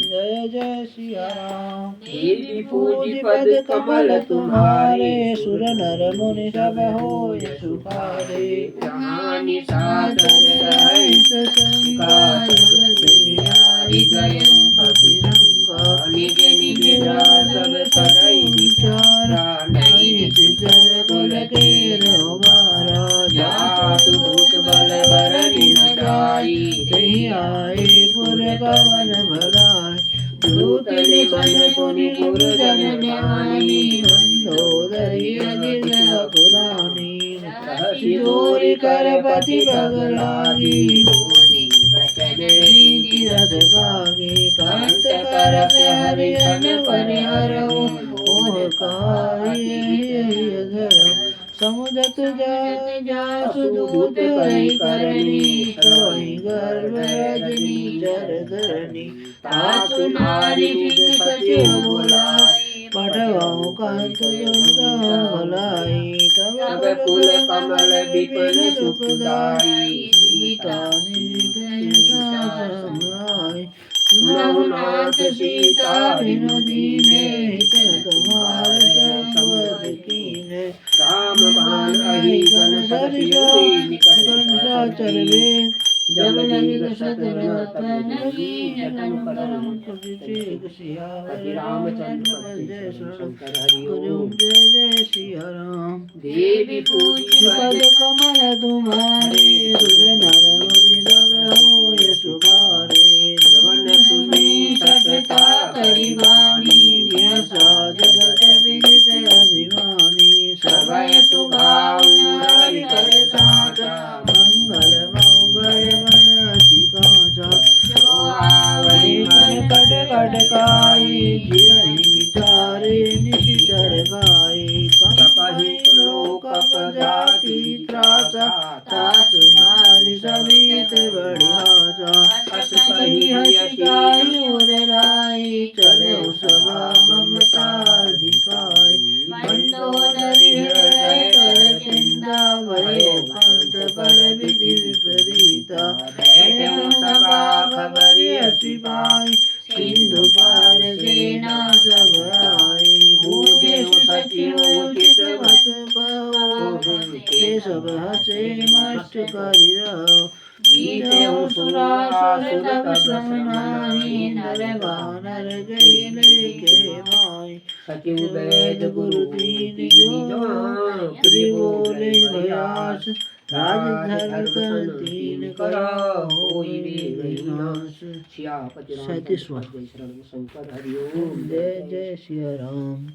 जय जय सिया राम। देवी पूजी पद कमल तुम्हारे सुर नर मुनि सब होय सुखारे। जहाँ निशाचर रहित संकार हरि गयं कपिरंगा। निज निज सब करई विचारा नहीं सिजर कुल के रोबारा। जातु दूत बल बरनि न जाई तेहि आए पुर पवन भराई। दूत निबन पुनि गुरुजन ज्ञानी मंदोदरी अजित पुरानी। चोरी कर पति बगलागी नीति रथ भागे। कांत करत हरिजन परिहरऊ ओह समुदत जासु दूत हरि करणी सोई गर्भ रजनी जर धरणी तासु नारी सिंह सचिव बोलाई पठवाऊं कांत जोता भलाई तब कुल कमल विपिन सुखदाई सीता समाई सुनहुनाथ सीता बिनु दीने तुम्हार संवद कीने राम बाण अहि गण निकल वे जब लगी शत्रु तब लगी जटन परम रामचंद्र शंकर हरि जय जय सिया राम देवी पूज्य पद कमल तुम्हारे सुर नर मुनि सब होय सुभारे श्रवण सुनि सकता करि वाणी व्यसा जगत विदित अभिमानी सर्वय सुभाव हरि कर साचा मंगल मौगय मन अति काचा जो आवै मन कट कट काई जियहि विचारे निशिचर गाई कपहि लोक पदाति त्रासा तासु नारी सवित बढ़िया अस कहि हसिकाई उर लाई चले सभा ममता दिखाई मंदोदरी हृदय कर चिंता भयो कांत पर विधि विपरीता बैठे सभा खबरी सिपाही सिंधु पार सेना सब आई बूझे सचिव उचित मत पाओ के सब हसे मस्त करि रहो गीते सुरासुर तब समनाहि नर वानर गए लेके माई सचिव वेद गुरु दीन जो त्रिबोले भयास राज धर्म कर तीन करा होई विनाश सियापति राम शंकर हरि ओम जय जय सिया राम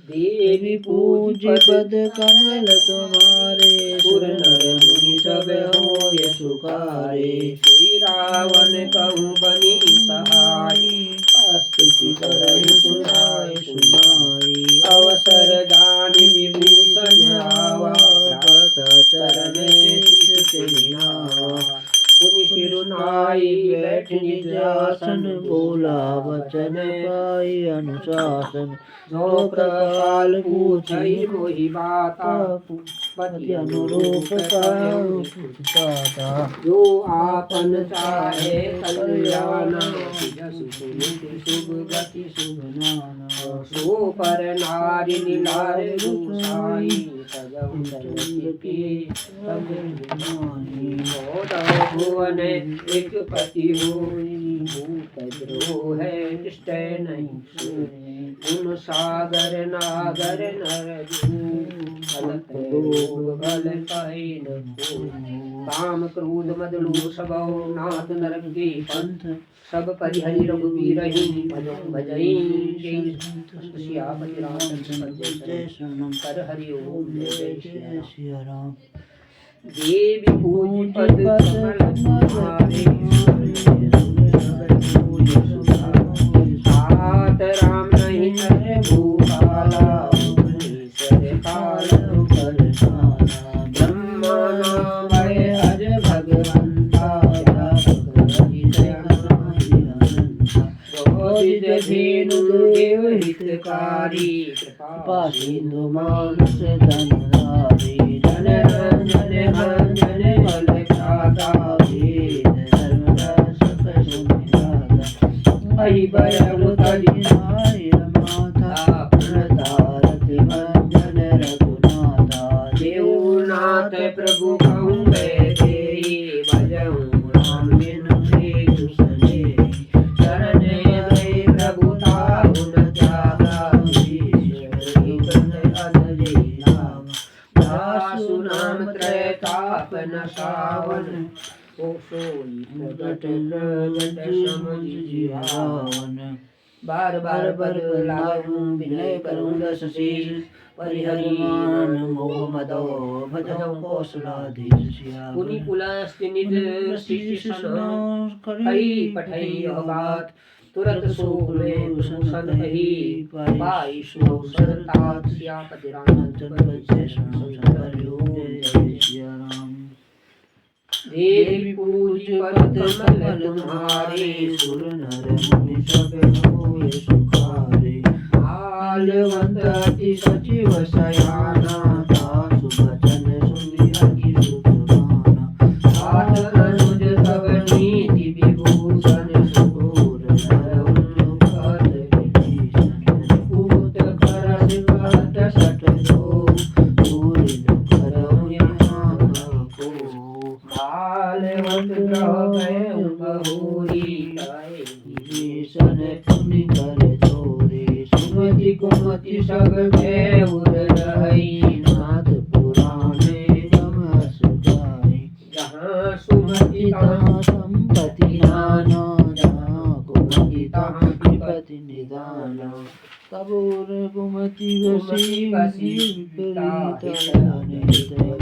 देवी पूज्य पद कमल तुम्हारे सुर नर मुनि सब होय सुखारे सोई रावण कहूँ बनी सहाय स्तुति करहि सुनाय सुनाई अवसर दानि विभूषण आवा भक्त चरण पुनि सिरुनाई बैठ निज आसन बोला वचन पाई अनुशासन जो कृपाल पूछई मोहि बाता पति अनुरूप पाता जो आपन चाहे कल्याण शुभ गति शुभ नाना सो पर नारी लीलार रूसाई भुवन एक पति होई भूत द्रोह है निष्ठय नहीं गुण सागर नागर नर गलत लोग गल पाई न काम क्रोध मद लोभ स्वभाव नाथ नरक के पंथ सब परिहरि रघुवीर भजई सियापति रामचंद्र जय शंकर हरि ओम जय जय सिया राम देवी पूज्य पद तुम्हारे सात राम नहीं नर भूपाला काल ब्रह्मा नाम अज भगवंता धेनु देव हितकारी कृपा सिंधु मानुष धनधारी जन रंजन भंजन बल ख्याता वेद धर्म रसक सुनिराता अहि बरम तजिनाय माता प्रणतारत भंजन रघुनाथा देवनाथ प्रभु कहूँ बैठे भजऊँ राम बिनु हेतु सने सावन ओ सोई प्रगट लगत समझ जिहावन बार बार बरलाऊं विनय करूं दस शील परिहरिमान मोह मदो भजो कौशलाधीश सिया पुनि पुलस्त्य निज शिष्य सनो कई पठई यह बात तुरत शोक में भूषण कही पाई सुअवसर तात सियापति रामचंद्र जय शंकर योग जय सिया राम। देवी पूज पद कमल तुम्हारे सुर नर मुनि सब होय सुखारे। आलवंत अति सचिव सयाना दासु बचन सुनि अति सुख माना। हाथ अनुज सब नीति विभूषण सुर नर उल्लुखत विभीषण। पूत कर सिकहत सठ जो पूरी करहु यहाँ को। बालवंत ग्रह गए बहुरी विभीषण पुनि कर जोरे। सुमति कुमति सब भय उर रही नाथ पुराणे नम सुखाए। जहाँ सुमति तहाँ संपत्ति नाना जहाँ कुमति तहाँ विपत्ति निदाना। तब उर कुमति वसी विपरीत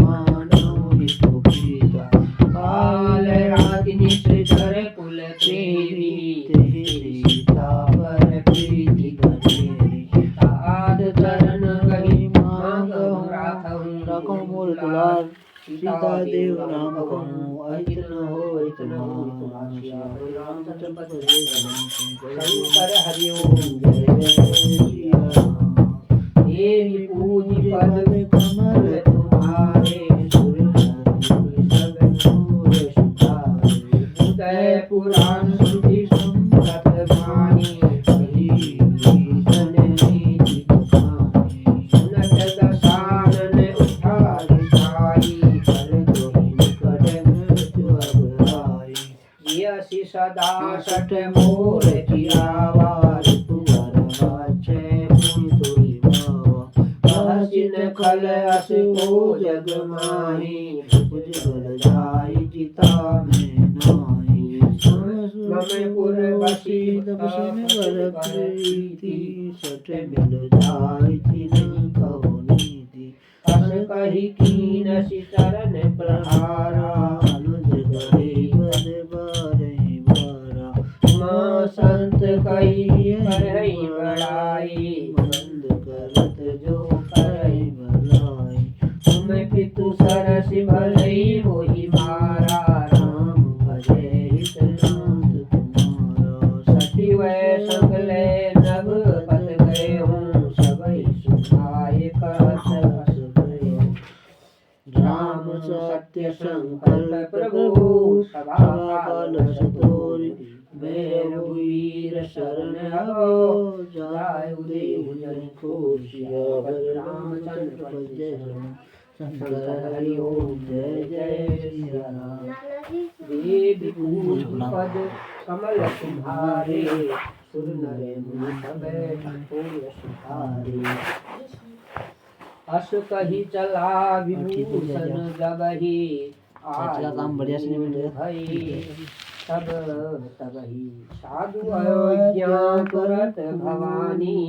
मानो हितोपीता। काल राति निश्चर कुल प्रेमी तेहि सीता पर प्रीति गणेरी। तात चरण गहि मांगहु राखहु मोर दुलार। सीता देव नाम कहूँ अहित न होय तुम्हार। शंकर हरि ओम जय जय सिया राम। देवी पूजी पद कमल तुम्हारे सुर नर सब होय सुखारे। उदय पुराण श्रुति संगत वाणी कही भीषण नीति बखानी। सुनत दशानन उठारि साई कर द्रोहि निकट मृत्यु अब आई। यसी सदा सठ मोर कियावा रिपुवर वाचै पुनि तुहि भावा। कहसिन खल अस को जग माही भुज बल जाई जिता में नाई। मम पुर बसी तपसिन वर प्रीति सठ मिल जाई तिन कहो नीति। अस कही कीन सिचरण प्रहारा अनुज गरे बद बारहि बारा। माँ संत कही करहि बड़ाई बंद करत जो करहि भलाई। तुम पितु सरस भलई मोहि मारा राम भजे हितनाथ तुम्हारा। सती वै सकले नभ पत गए हूँ सबई सुखाए कहत हस गए हूँ। राम सत्य संकल्प प्रभु सभा काल सतोरि। मैं रघुवीर शरण आओ जाय देहु जन को सियावर रामचंद्र पद जय शंकर हरि ओम जय जय सिया राम। देवी पूज पद कमल तुम्हारे सुर नर मुनि सब होय सुखारे। अस कही चला विभूषण जबहि काम बढ़िया से भई। तब तबहि साधु अयोध्या करत भवानी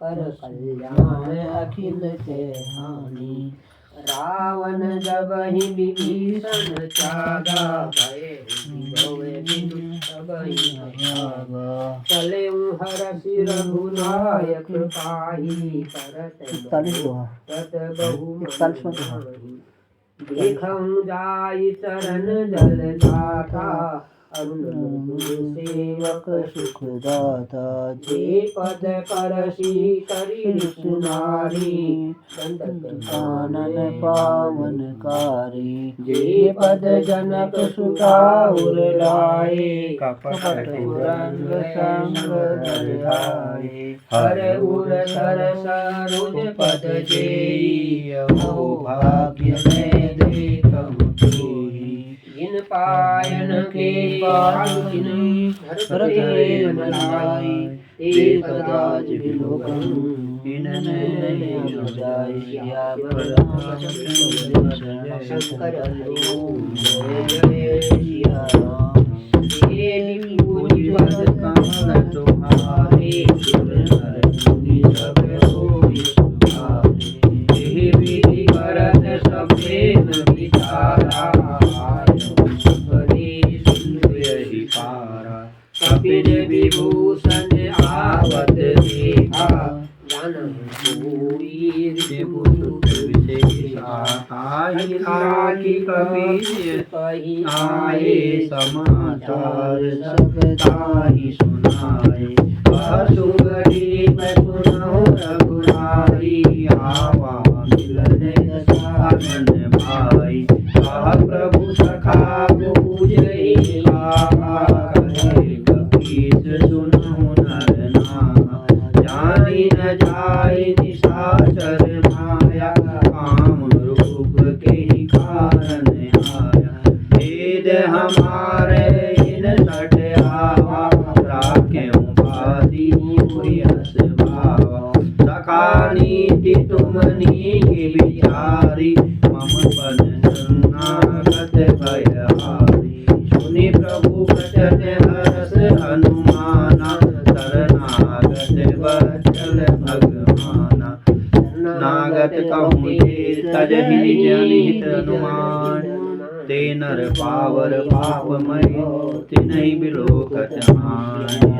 कर कल्याण अखिल के हानि। रावण जबहि विभीषण त्यागा भय बिनु तबहि भागा। चले हरषि रघुनायक पाहि करत बहु देखऊँ जाई चरण जल जाता। अरुण सेवक सुखदाता जे पद परसी करी सुनारी। कानन पावनकारी जे पद जनक सुता उर लाए। कपट रंग संग धराए हर उर सरस रुज पद जेई। ओ भाग्य में देखहु जोई। जिन पायन के पालुन भरते मलाई। एक दाज विलोकन इनन नहीं जाय। सियावर रामचंद्र शंकर हरि ओम जय जय सिया राम। देवी पूज पद कमल तुम्हारे सुर नर मुनि सब होय सुखारे। देवी करत सफेद विचारा कपिल विभूषण ताहि राखी कपीस आए समाचार सब ताहि सुनाए। असुगरी मैं सुनहु रघुराई आवा मिलने साधन भाई। प्रभु सखा पूजहि कहे कपीस सुनहु नर नाम। जानी न जाय निशाचर माया काम रूप के ही कारण आया। वेद हमारे इन सट आवा राखें बादी हुई हस भावा। सखा नीति तुम नीति विचारी मम पन शरणागत भयहारी। सुनि प्रभु बचन हरस हनुमाना शरणागत बचल भगवाना। नागत कहूँ जे तजहि निज अनिहित अनुमान। ते नर पावर पापमय तिन्हि बिलोकत हानि।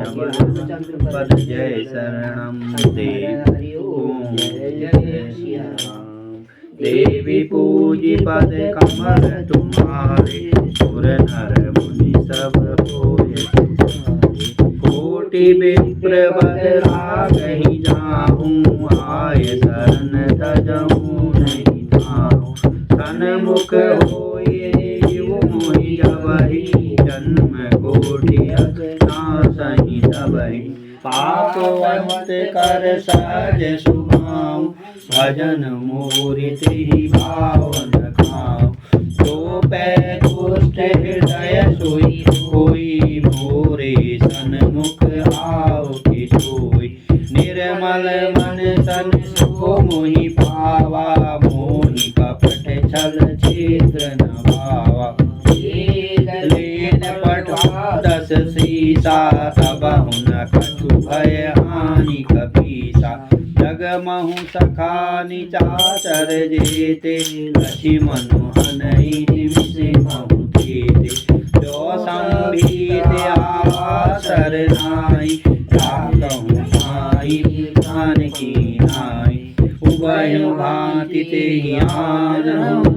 पद जय शरणम देव ओम जय श्री राम। देवी पूजी पद कमल तुम्हारे सुर नर मुनि सब होय तुम्हारे। कोटि विप्र बदला कहीं जाऊँ आय शरण तजहूँ नहीं ताऊँ। सन्मुख होए जीव मोहि जबहि जन्म कोटि नासहि तबहि। पापवंत कर सहज सुभाऊ भजन मोरि तेहि भावन खाऊँ। तो पै दुष्ट हृदय सोई कोई मोरे सन्मुख आओ कि सोई। निर्मल मन सन सो मोहि पावा मोहि कपट छल छिद्र न भावा। लेन पठा दस सीसा तबहु न कछु भय हानि कपीसा। जगमहु सखा निचाचर जेते लक्ष्मण हनहि निमिष महु खेते। जो संभीत आवा सरनाई राखहु साई जानकी नाई। उभयउ भांति तेहि आनहु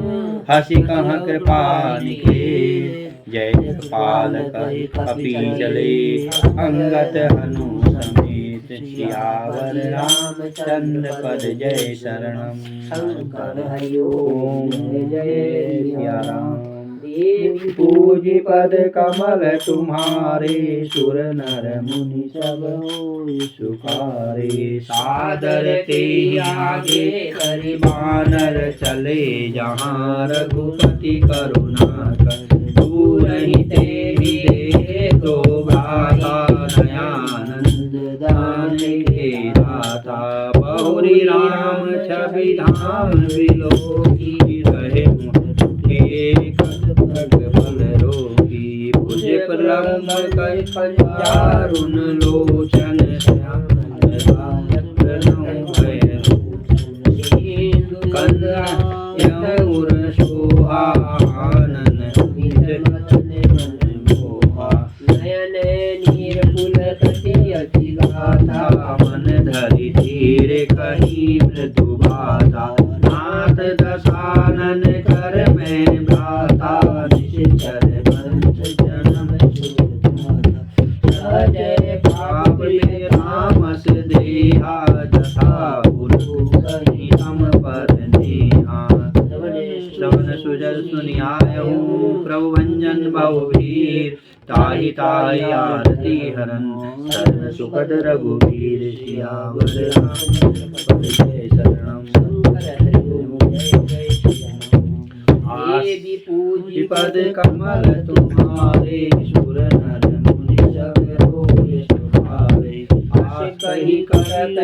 हसि कहाँ कृपा निकेत। जय कृपाल कपि चले अंगत हनु समेत। सियावर रामचंद्र पद जय शरणम शंकर ओम जय सिया राम। देवी पूजी पद कमल तुम्हारे सुर नर मुनि सब होय सुखारे। सादर ते आगे करि बानर चले जहाँ रघुपति करुणा कर। दूर ही तेरी देखो भ्राता नयानंद दान के दाता। बहुरी राम छवि धाम बिलोकी रहे एक बल रोगी। भुज प्रलम्ब कहि पंचारुन लोचन श्याम कंद सोहानन नयन नीरपुल कटि अति गाथा। मन धरि धीर कही मृदु बाधा। नाथ दशानन कर में भ्राता निश्चर वंश जन्म सहजय पाप में रामस देहा। जथा गुरु कही हम पर नेहा। श्रवण सुजल सुनियायहु प्रभु भंजन बहुवीर। ताहि ताहि आरती हरन सर्व सुखद रघुवीर। सियावर रामचंद्र जय शरणम देवी पूजी पद कमल तुम्हारे सुर नर मुनि सब होय सुखारे। आस कहि करत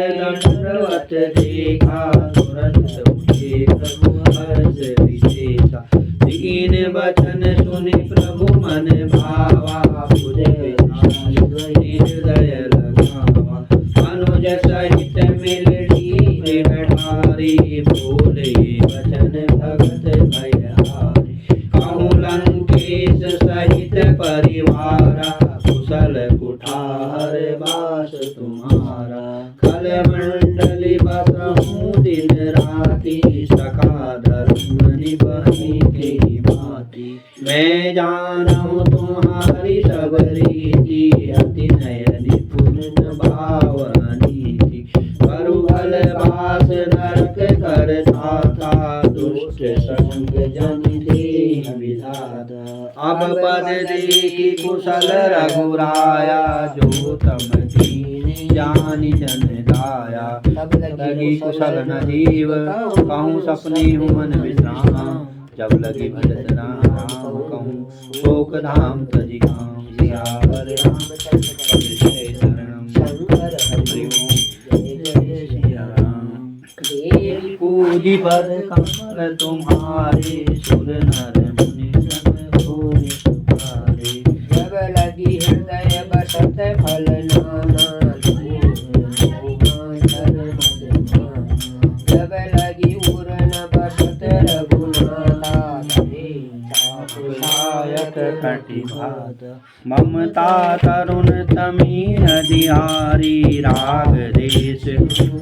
दंडवत देखा तुरंत उठे प्रभु हर्ष विशेषा। दीन बचन सुनि प्रभु मन भावा। हृदय लगावा अनुज सहित मिलती बिहारी। बोले वचन भगत भयहारी। कहूँ लंकेश सहित परिवारा। कुशल कुठार बास तुम्हारा। खल मंडली बसहूँ दिन राति। सका धर्म निभाने की भांति। मैं जानूं तुम्हारी सब रीति अति नय निपुण भावनीति। करु बल बास नरक करता था दुष्ट संग जन दे विधाता। अब पद देखी कुशल रघुराया जो तम दीन जानि जन दाया। तब लगी कुशल न जीव कहूँ सपने हुमन विश्राम। जब लगी भजत राम कहूँ शोक धाम तजि काम। सियावर रामचंद्र जय शरणम शंकर हरि ओम जय सिया राम। देवी पूजी पद कमल तुम्हारे सुर नर मुनि सब होय सुखारे। जब लगी हृदय बसत फल नाना जब लगी उर न बसत रघुनाथा। कटि भात ममता तरुण तमी अधिहारी। राग देश सुख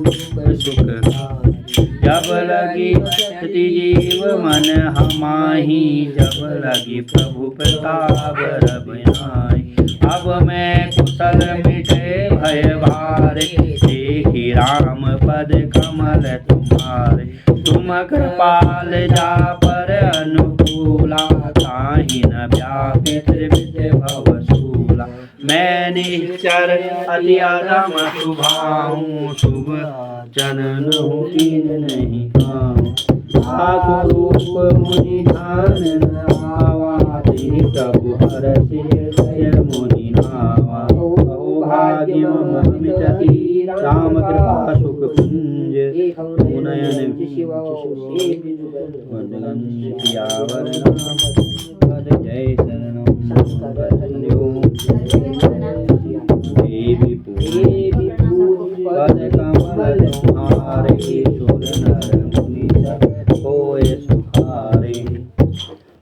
जब लगी सती जीव मन हमाही। जब लगी प्रभु प्रताप रबनाई। अब मैं कुशल मिटे भय भारे। देखी राम पद कमल तुम्हारे। तुम कृपाल जा पर अनुकूला। ताहि न व्यापित त्रिविध भवशूला। मैं निश्चर अति अधम शुभाऊँ। शुभ चरण कीन नहीं पाऊँ। स्वरूप मुनि ध्यान न आवा। प्रभु हरषि मुनि नावा। भाग्य मम मिटति राम कृपा सुख पुंज। नयन सियावर पद जय शरणम देवी पूजी पद कमल तुम्हारे। सुर नर मुनि सब होय सुखारे।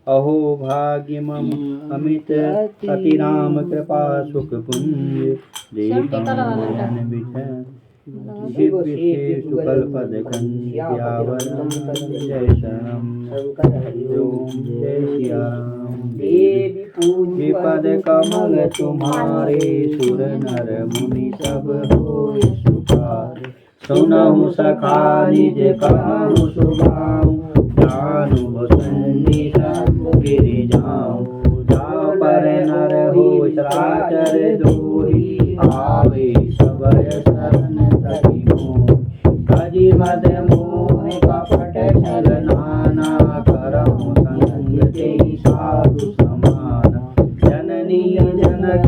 अहो भाग्य मम अमित अति राम कृपा सुख पुंज। देखन बिठन शुकल पद कंवर जय शरणम जय सिया राम। देवी पूजी पद कमल तुम्हारे। सुर नर मुनि सब होय सुखारे। सुनहु सखा निज कहूँ सुभाऊँ। जानु सन्नि सब गिरि जाऊँ। जाऊँ पर नर हो चराचर दोही। आवे सबय शरण तति मोहि। भजि मद मोह कपट छल नाना। करहु संग तेहि साधु समाना। जननी जनक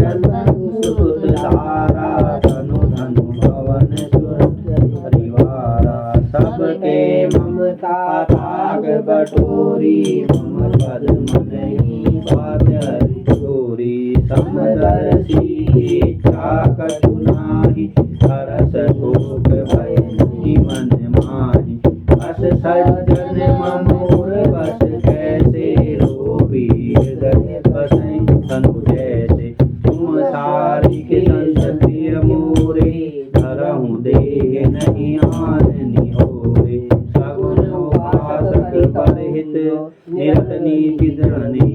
सुत तारा। तनु धनु भवन सुर परिवारा। सबके ममता ताग बटोरी। मम पद मनहि बात चोरी। समदर्शी इच्छा कछु नाहि। हरस शोक भय मन माहि। बस सज्जन ममोर बस कैसे। रोबी हृदय बसै तनु जैसे। तुम सारिक संसप्रिय मोरे। धरहु देह नहीं आननि होरे। सगुन उपासक परहित निरत नीति दृढ़नि।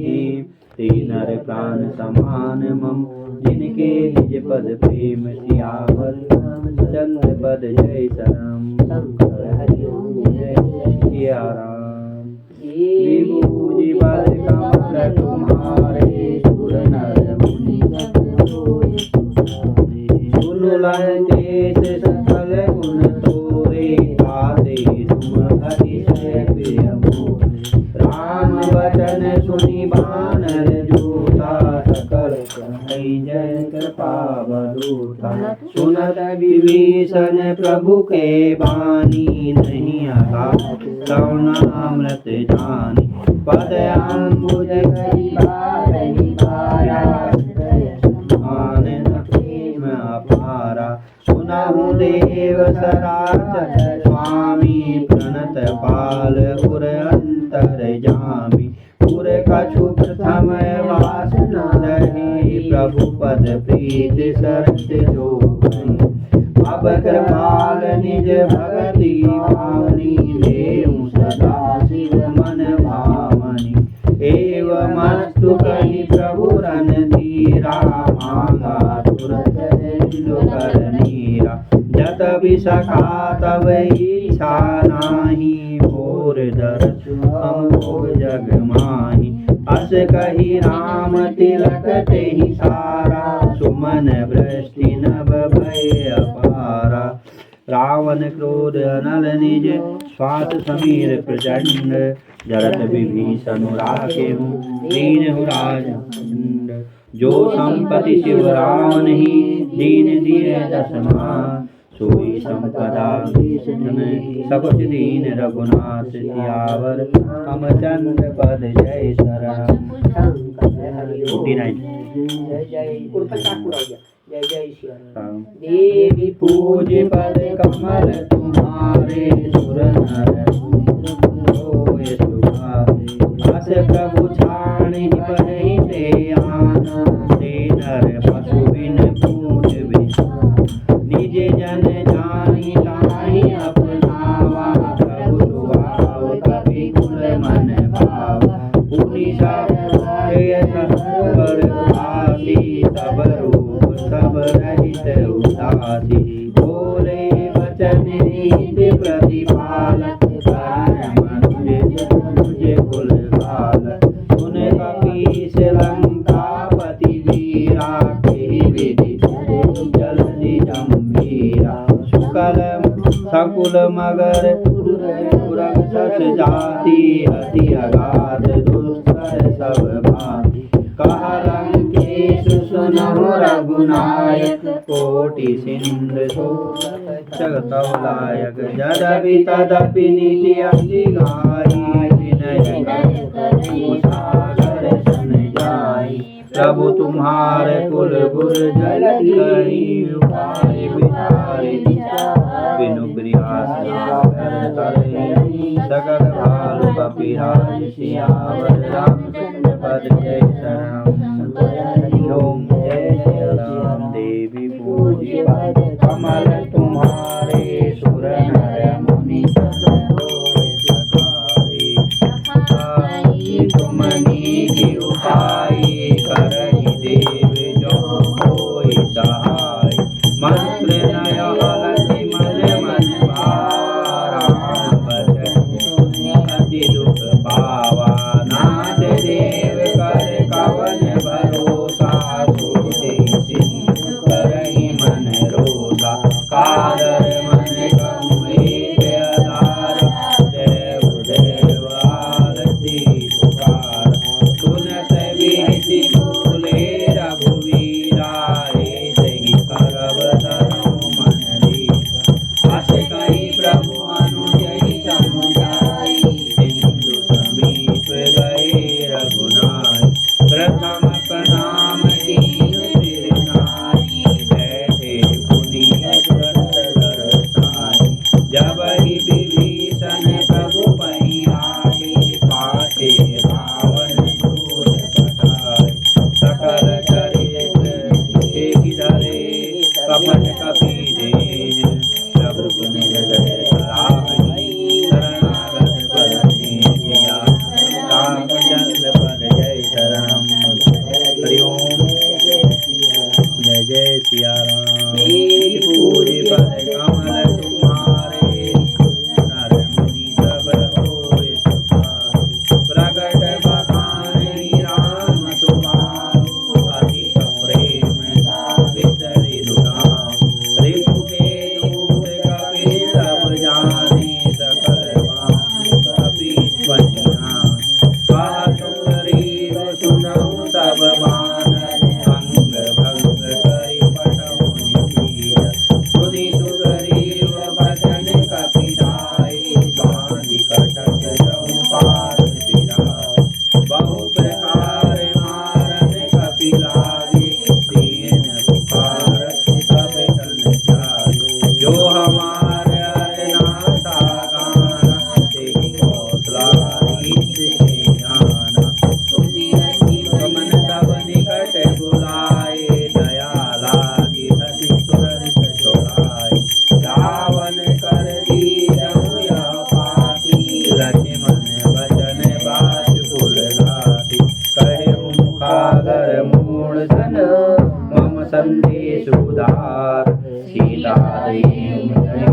नर प्राण समान मम जिनके निज पद प्रेम। सियावर रामचंद्र पद जय शरणम शंकर हरि ओम जय सिया राम। विभूति पद कमल तुम्हारे। सुर नर मुनि सब होय सुखारे। सुन लंकेश सकल गुण तोरे। आते तुम अतिशय प्रिय मोरे। राम वचन सुनि बानर जोता। सकल कहै जय कृपा बलूता। सुनत विभीषण प्रभु के बानी। नहीं अगाध श्रवणामृत जानी। पद अम्बुज करि बारहि पारा। मान प्रेम अपारा। सुनहु देव सराचर स्वामी। प्रणत पाल उर अंतर जामी। उर कछु प्रथम वासना रही। प्रभु पद प्रीत सरस जो भई। अब कृपाल निज भगति भावनी। देहु कपि सखा तब इच्छा नाही, मोर दरस हम भोग जग माही। अस कही राम तिलक तेहि सारा, सुमन वृष्टि नभ भय अपारा। रावण क्रोध अनल निज, स्वात समीर प्रचंड। जरत विभीषण राखेहु, दीनहु राजखंड। जो संपत्ति शिव रावण ही, दीन दिए दसमा। सोई संपदा सकुच दीन रघुनाथ, सियावर रामचंद्र पद जय शरण। 49 जय जय श्री राम। देवी पूज पद कमल तुम्हारे, सुर नर होय सुभाते। अस प्रभु छाणि पढ़हि ते आना, ते नर पशु बिन पूज बिना। निज जन जानि ताहि अपनावा, प्रभु सुभाव कपि कुल मन भावा। पुनि सब सब रूप सब रहित उदासी, बोले वचन नीति प्रतिपालक। मुझे कुल बालक, सुन कपीस लंकापति वीरा। के विधि जल्दी जम्भीरा, शुकल सकुल मगर पुरग सस जाति। अति अगाध दुस्तर सब भांति, कहा लंकेश सुनहु रघुनायक। कोटि सिंधु जगतवलायक, यद्यपि तदपि नीति अति गाई। विनय कर सागर सन जाई, प्रभु तुम्हारे कुल गुर जल करी। उपाय विचारे बिनु प्रयास सकल भालु कपिराज, सियावर रामचंद्र पद जय शरण। ओम जय जय राम। देवी पूजी पद कमल तुम्हारे, सुर नर मुनि होय सखारे। तुम नीति उपाय, करहि देव जो होय सहाय। मंत्र नय अलसि मन मन भारा, अति दुख पावा। नाथ देव कर कवन भरोसा, करहि मन रोसा। कादर मन कहु एक आधार, देव देव आरती पुकार। सुनत विधि भूले रघुवीरा, ऐसे करब धरहु मन दीरा। अस कहि प्रभु अनुजहि समुझाई, सिंधु समीप गए रघुनाथ। प्रथम प्रणाम कीन सिर नाई, बैठे पुनीत व्रत दरसाई। जब ही विभीषण प्रभु पहि आए, पाछे रावण क्रोध पठाए। सकल चरित एक धरे, कपट कपि देह। प्रभु गुण हृदय सराहनीय, शरणागत पद दीन्हिया। रामचंद्र पद जय शरण। हरि ओम जय जय सिया राम। पूज पद कमल तुम्हारे, नर मुनि सब होय सुखारे। प्रगट बखानि राम सुभाव, अति सप्रेम विसरि दुराव। रिपु के दूत कपि सब जाने, सकल भांति कपि स्वनिहा। कहा सुग्रीव सुनहु सब बानर, अंग भंग करि पठहु निधीर। सुनि सुग्रीव वचन कपिराय, बाँधि कटक जहु पार फिराय। बहु प्रकार मारन कपि लागे, दीन पुकार सब तन जागे। जो हमार अरनासा गाना, तेहि कौशलाधीश के आना। मन सब निकट बुलाए, दया लागी हसि तुरंत छोड़ाए। रावण कर दीनहु यह पाती, लक्ष्मण वचन बात कुल घाती। कहेहु मुखागर मूढ़ सन, मम संदेश उदार। सीता देहि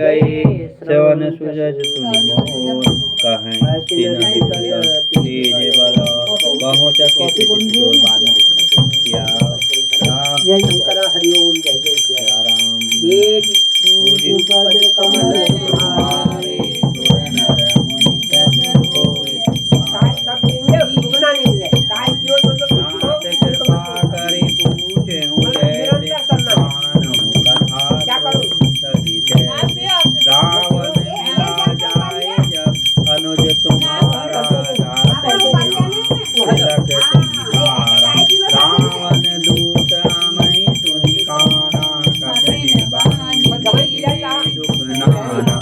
गए सेवन सुजस सुनि मोर कहें तिन तेज बल बहुत किया राम जय शंकर हरिओम जय जय श्री राम राम देव पूजी पद कमल तुम्हारे साहिब का पिंडे सुगना नहीं है साहिब जो नाथ कृपा करि पूछे हूँ जैसे मानहु कथा क्या करूं तभी जय रावण मिला जाए जब अनुज तुम्हारा जाते तिलक तुम्हारा रावण दूत मई सुनि काना कपने बांधी दुख नाना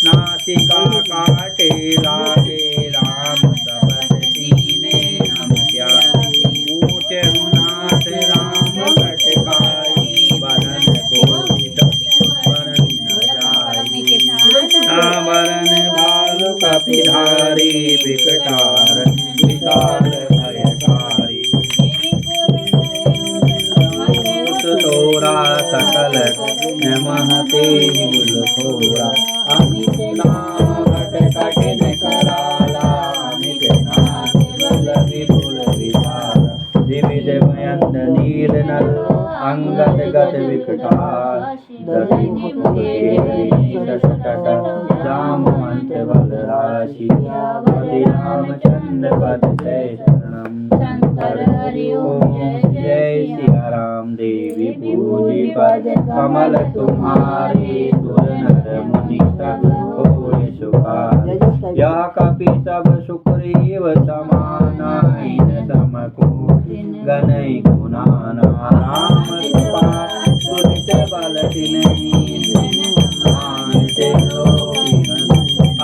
नासिका काटे लागे राम सबत दीने हम त्यागी पूछे हूँ नाथ राम कटकाई बरन गोविंद बरन न जाई बरन भालु कपिधारी विकटार विशाल भयकारी तोरा सकल महते विपुल थोरा अमित नाम घट कठिन कराला अमित नाम विपुल विचार विविध मयंद नील नल अंगद गत विकटार जामवंत बल राशि पति रामचंद्र पद जय शरणम ओम जय सिया राम देवी पूजी पद कमल तुम्हारे सुर नर मुनि सब होय सुखार या कपि सब सुग्रीव समाना इन समको गणै गुणाना राम कृपा सुनित बल तिन्हि मानते लोकिन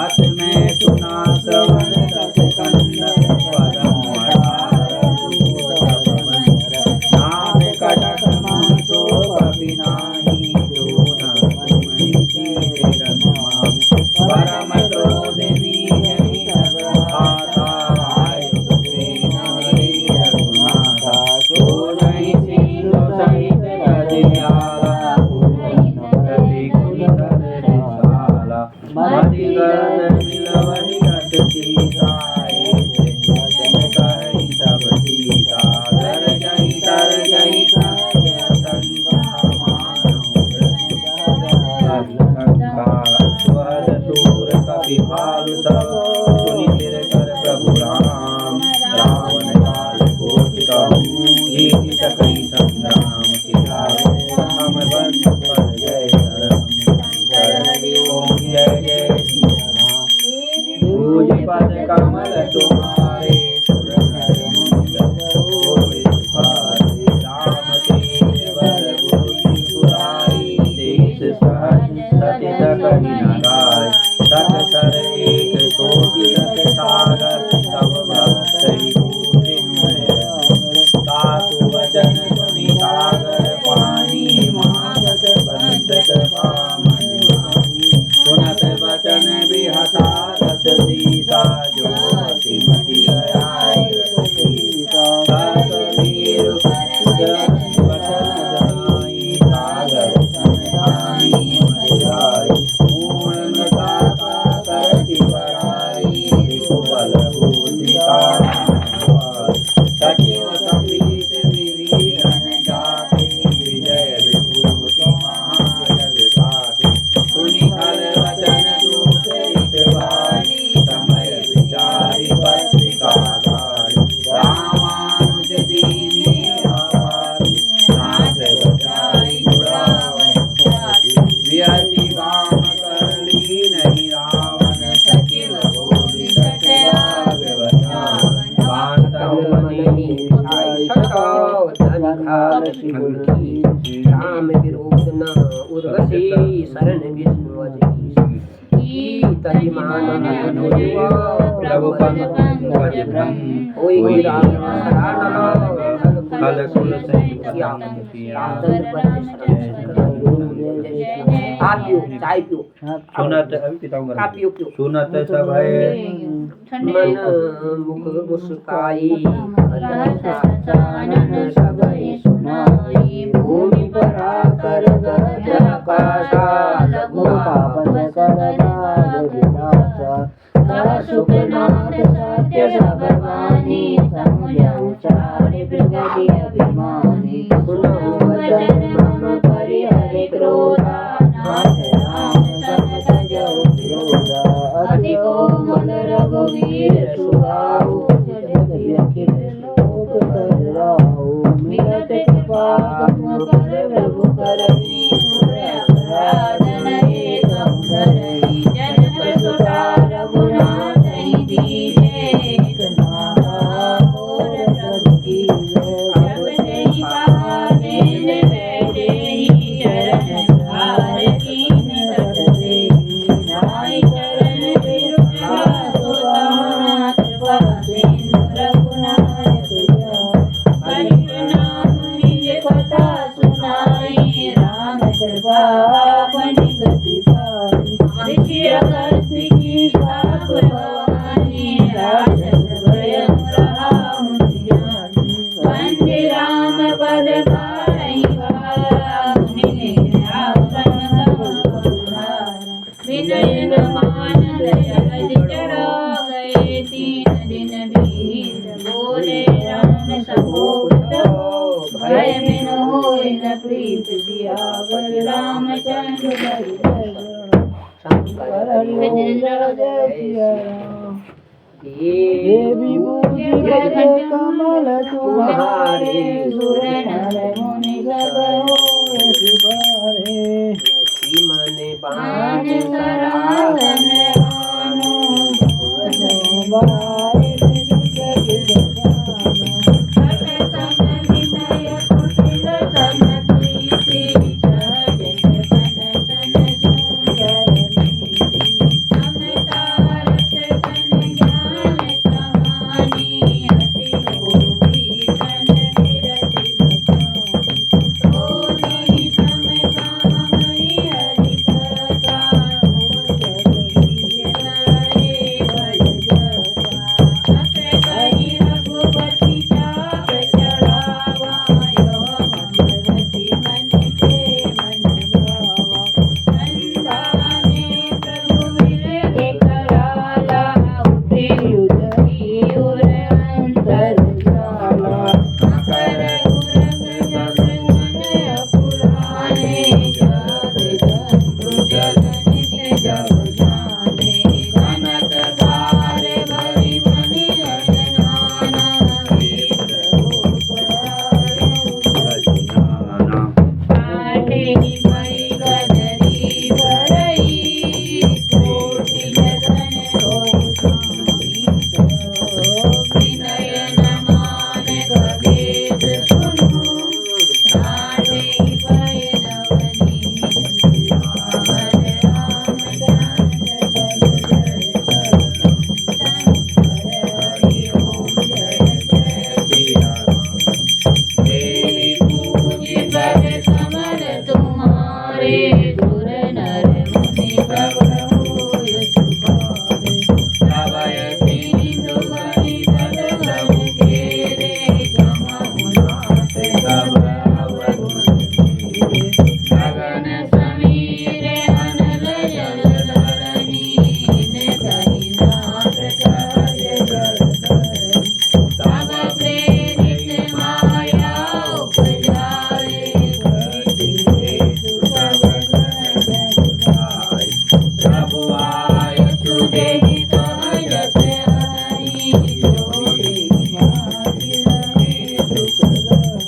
अत में सुना सवन रस कंद परम नाम कटक मासो कपि नाही जो न मणि चरण परम क्रोधनी हरि आता आयु प्रेम रघुनाथा सो नहीं सिंधु सहित गजयाला कपि कुंदर विशाला मदि गर्द मिलवहि रस सीताए कहि सब सीता कर जय सूर कपि भालु सब सुनि सिर कर प्रभु राम रावण काल कोटि कहूँ जीति सकई संग्राम सिया हम बंद पर जय ओम जय जय श्री राम पूज पद कमल तुम्हारे सुर नर मुनि होय सुखारे राम तेज बर बुद्धि पुराई शेष सहज सति सकहि न गाय सत सर एक कोटि सत सागर तब भक्त पूते सासु वचन सुनि सागर पानी मागत बंधक पामन सुनत वचन बिहसा रस सीसा जो अति मति गयाय वीर वचन जनाई सागर समझाई मधुराई मूल मृता करति बड़ाई बल भूतिका सचिव संपीत विभीषण जाते विजय विभूति महाजग साथे सुनि खल वचन दूसरित वाणी समय विचारि पत्रिका धारी रामानुज दीनी आपारी नाथ बचाई व्यति काम करली नहीं रावण सचिव बोधि सटयाग बचावन राम विरोध न उर्वशी शरण विष्णु प्रभु आप पियो चाय पियो सुनत सुनत सभय मन मुख मुस्काई सभय सुनाई भूमि पर आकर आकाशा सुनाई राम कृपा अपनी गति पाई ऋषि अगस्त्य की साप भवानी राक्षस भयं रहा मुनि ज्ञानी वंदे राम पद पारहि पारा मुनि ने आश्रम तब उधारा विनय न मान दयाल चढ़ा गए 3 दिन बीत बोले राम सहोत भय बिन होय न प्रीत सियावर रामचंद्र देवी पूजी पद कमल तुम्हारे सुर नर मुनि सब होय सुबारे मन पान सरावन आनो बारे जग जगाना हठ सम विनय कुटिल सम प्रीति सजन पन सन सुंदर नीति समतारथ सन ज्ञान कहानी अति होती सन विरति बखानी तो नहीं सम कामनी हरि कथा जगही करे भज जता अस कहि रघुपति चाप चढ़ावा यो मन रति मन के मन भावा संताने प्रभु मिले कराला उठे उदरी उर अंतर जाला मकर उरग जग मन पुराने जग जंतु जल नित्य जग जाने कनक धारे भरि मणि अजनाना काटे भई गदरी भरई कोटि जगन होय स्वामी विनय न मान खगेश सुनु काटे भय नवनीत हर रामचंद्र पद जय शंकर हरि ओम जय जय देवी पूजी पद कमल तुम्हारे सुर नर मुनि सब होय सुखारे सवय सिंधु बलि पद बन घेरे जमु नाथ सब अवगुण मेरे गगन समीरे अनल जल धरनी कहि नाथ सहज जल धरनी तब प्रेरित माया उपजाए प्रभु आय सुदेहि सहजस हरि जोगी माहि रहे सुख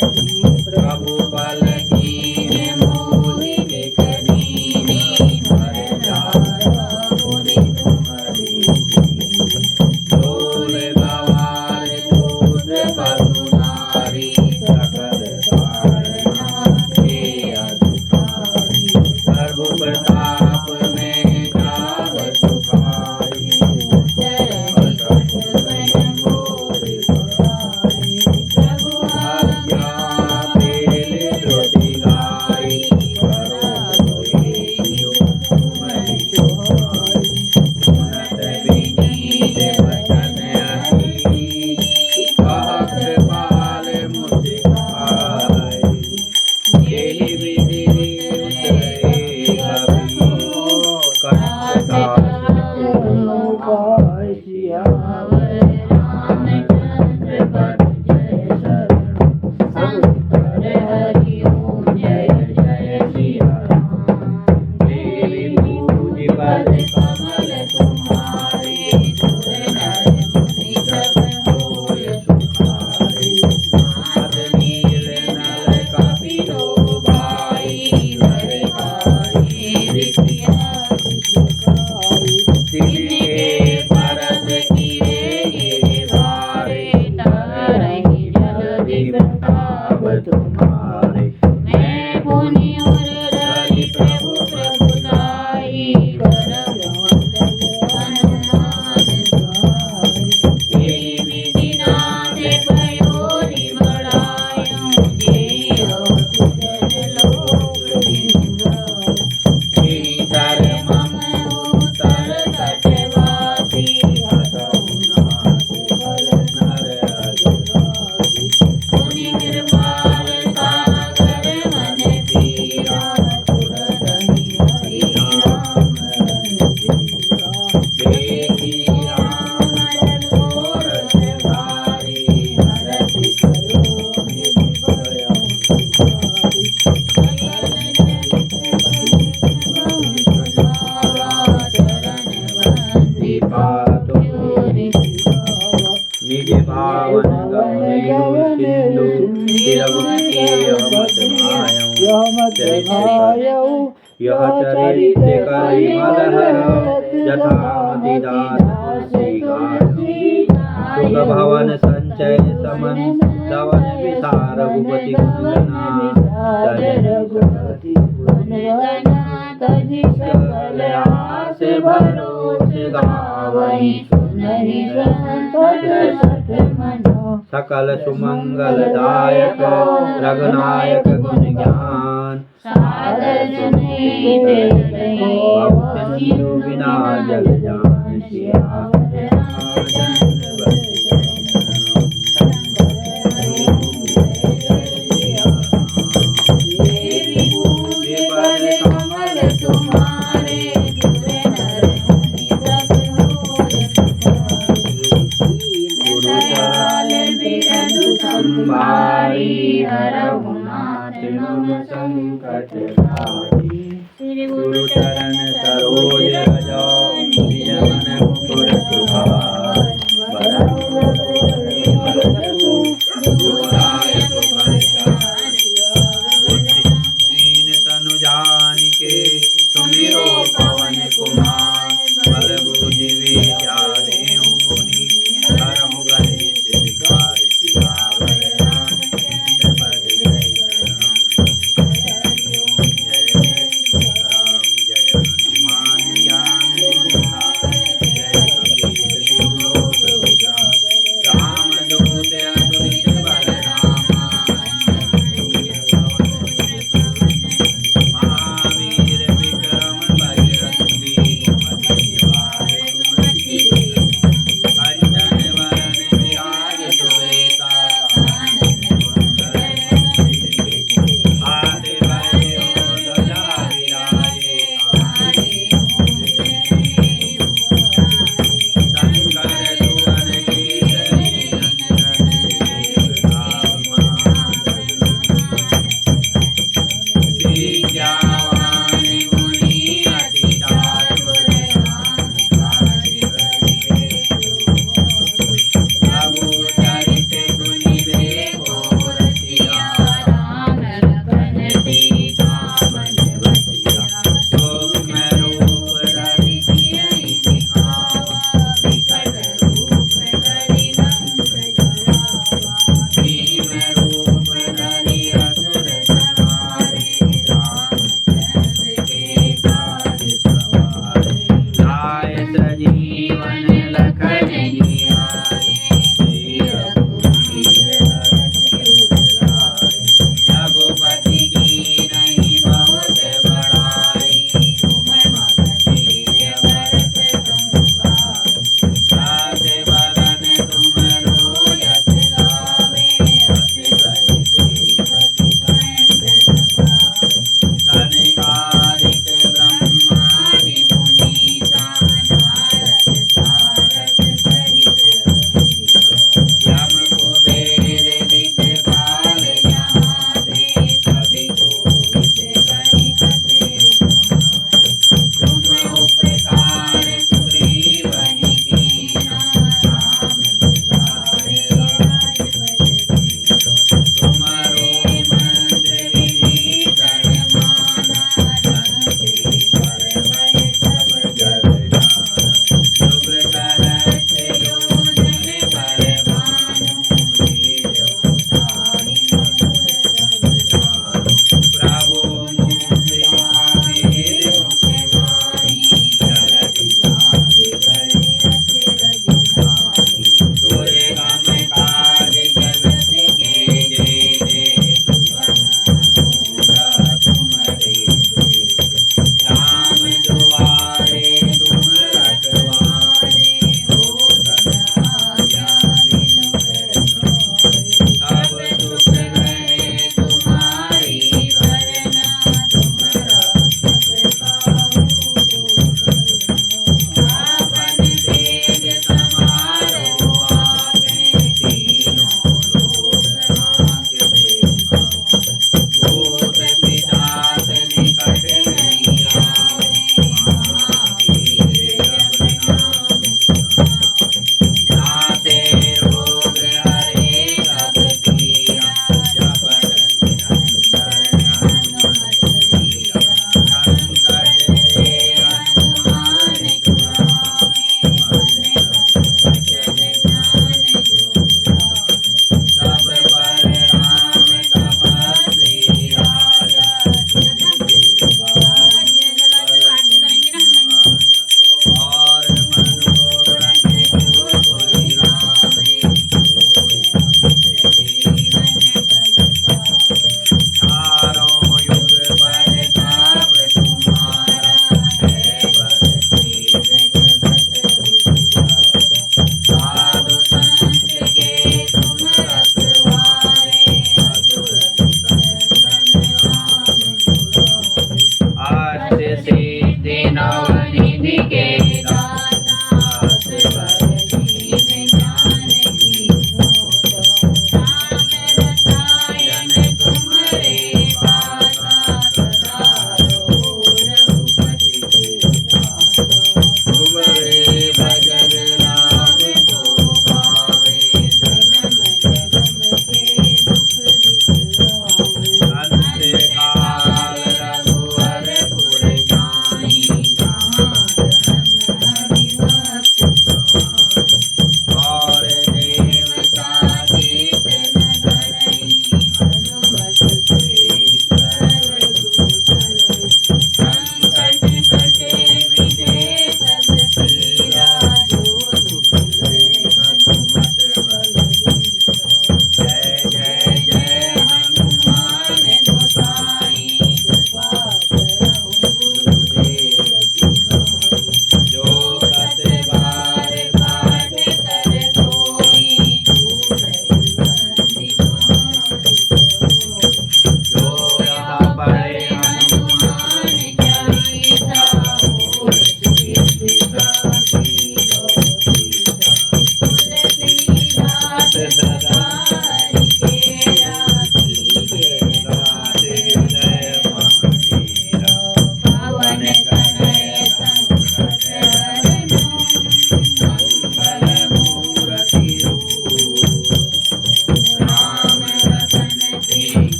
रही प्रभु पल कीन्ह मोहि बिख दीनी नर नार मुनि तुम्हारी डोल गवार शूद्र पशु नारी सकल कारना के अधिकारी सर्व प्रताप में जाव सुखाई उतरहि कटबन घोर पराई प्रभु आज्ञा पेल द्रुति गाई करो हेयु तुमरि सोहाई उन्नत विनीत वचन अहीश कह कृपाल मुझ भाई यही विधि कभी उपाय सियावर रामचंद्र पद जय शरण शंकर हरि ओम जय जय सिया राम देवी पूजी पद कमल तुम्हारे सुर नर मुनि सब होय सुखारे नाथ नील नल कपिलो भाई भर भाई ऋषिया सुखाई तिनके परस किए गिरवारे तरहि जलधि प्रताप तुम्हारे मैं मुनि और रवि प्रभु प्रभुताई करम वंदन हनुमान सहाय यही विधि नाथ भयो निबड़ायूं जे हो तुझन मत भायऊ यह चरित करिमलहर यथामति दासी सुख भवन संचय समन लवन विसार भूपति गुणगना तजी सकल आस भरोसे गावई सुनहि संतत सठ मनो सकल सुमंगलदायक रघुनायक गुण ज्ञान सादर सुनीते सिंधु बिना जल जान सियावर कमल तुम्हारे जुरे नर मुनि सब दयाल बिरधु संभारी हरहु नाथ मम संकट हारी श्री गुरु चरण सरोज रज निज मन मुकुर सुधार दीन तनु जानिके सुमिरो पवन कुमार बल बुद्धि विद्या देहु मुनि धर्म गणेश विकार सियावर रामचंद्र पद जय राम जय जय राम जय हनुमान ज्ञान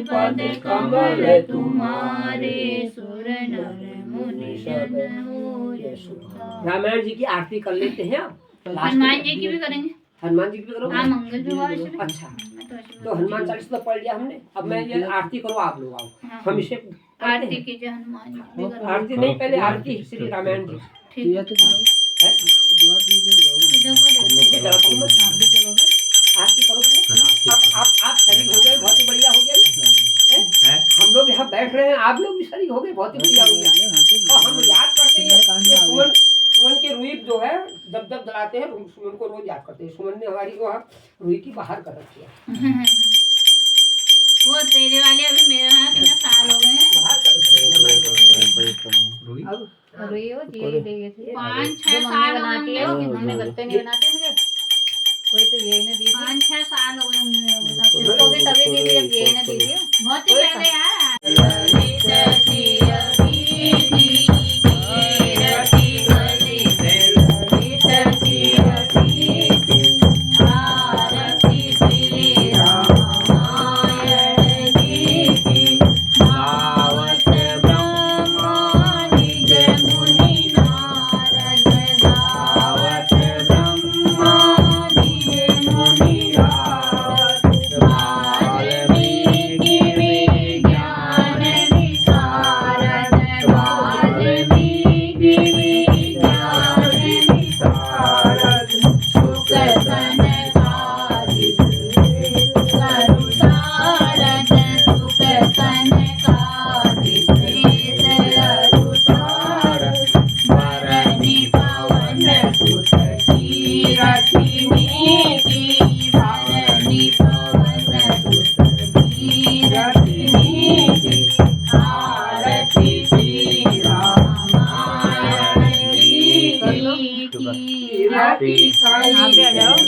पद कमल तुम्हारे सुर नर मुनि जन होय सुधारे। रामायण जी की आरती कर लेते हैं आप। हनुमान जी की भी करेंगे। हनुमान जी की भी करो। हाँ मंगल भी हुआ इसमें। अच्छा तो हनुमान चालीसा तो पढ़ लिया हमने। अब मैं ये आरती करो आप लोग आओ। हम इसे आरती कीजिए हनुमान जी की भी करेंगे। आरती नहीं पहले आरती श्री रामायण जी ठीक है। है। इसे जरा पकड़ो। आरती करो पहले। आप शरीक हो गए, बहुत ही बढ़िया हो गया। हम लोग यहाँ बैठ रहे हैं, आप लोग भी शरीक हो गए, बहुत ही बढ़िया हो गया। और हम याद करते हैं ये सुमन के रुई जो है जब जब जलाते हैं सुमन को रोज याद करते हैं। सुमन ने हमारी वो रुई की बाहर कर रखी है। वो तेरे वाले अभी मेरे यहाँ कितना साल हो गए हैं। बाहर कर रखी है हमारी। अब रुई हो जी देगी थी 5-6 साल बनाती है। मम्मी गत्ते नहीं बनाते मुझे। कोई तो यही ने दी 5-6 साल हो गए हमने। वो भी तभी दी थी जब यही ने दी थी। बहुत ही पहले यार।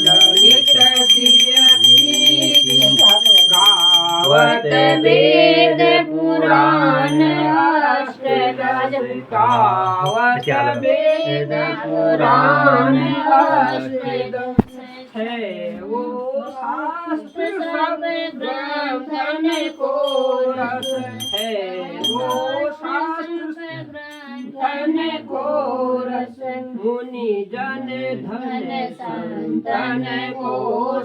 ललित गावत वेद पुराण अष्टगज। गावत वेद पुराण अष्टगज। है वो शास्त्र सब ग्रंथन को रस। है वो शास्त्र ग्रंथन को रस। मुनि जन धन संतन को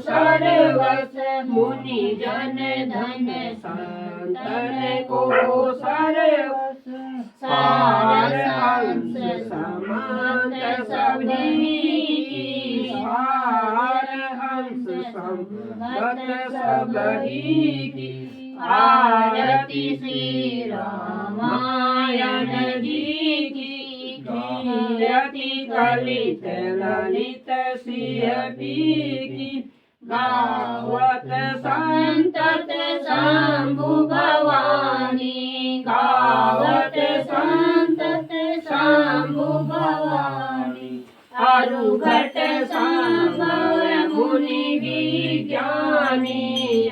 सर्वस। मुनि जन धन संतन को सर्वस। सार अंश समंत सभी। सार अंश समंत सबही की। आरती श्री रामायण जी की। कीरति कलित ललित सिंहपी की। गावत संतत शंभु भवानी। गावत संतत शंभु भवानी। अरुघट संभव मुनि विज्ञानी।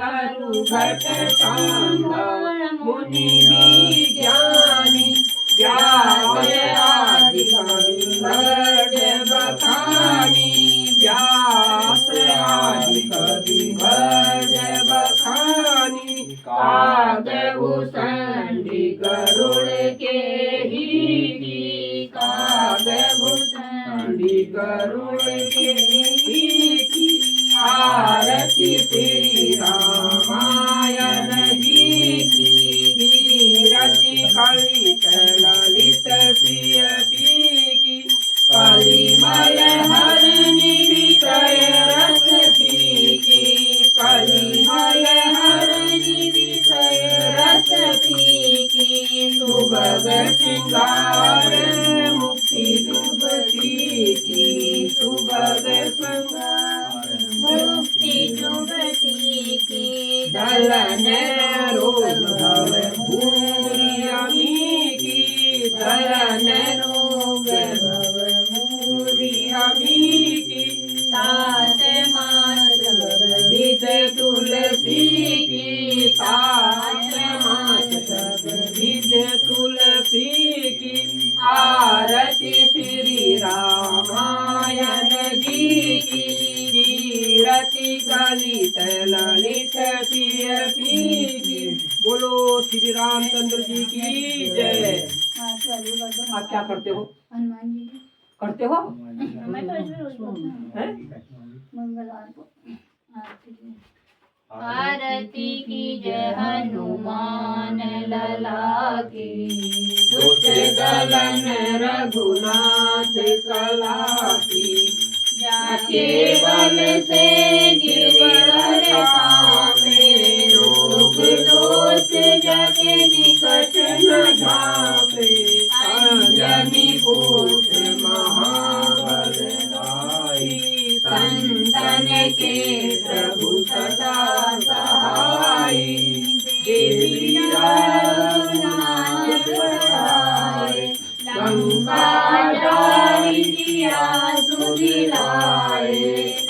अरुघट संभव मुनि विज्ञानी। व्यास आदि कवि वर्ज बखानी। व्यास आदि कवि वर्ज बखानी। कागभूषणी गरुड़ के ही। कागभूषणी गरुड़ के ही। आरती श्री रामायण जी की। कीरति कलित ललित सिंहपी की। कलिमल हरनि विषय रस पी की। कलिमल हरनि विषय रस पी की। सुभग श्रृंगार मुक्ति डूबती की। सुभग श्रृंगार मुक्ति डूबती की। दलन रोग भव भूरि अमी की। दलन रोग भव भूरि अमी की। तात मात विद तुलसी की। तात मात विद तुलसी की। आरती श्री रामायण जी की। कीरति कलित ललित सिंहपी की। श्री रामचंद्र जी की जय। आप क्या करते हो? हनुमान जी करते हो? मैं तो इसमें रोज पढ़ती हूँ। हैं? मंगलवार को आरती की जय हनुमान लला की, दुष्ट दलन रघुनाथ कला की, जाके बल से गिरवर कापे, रोग दोष जाके निकट न झापे, अंजनी पुत्र महाबल धाई, संतन के प्रभु सदा सहाय, देवी रघुनाथ बढ़ाए, लंका जारी किया सुदिलाए,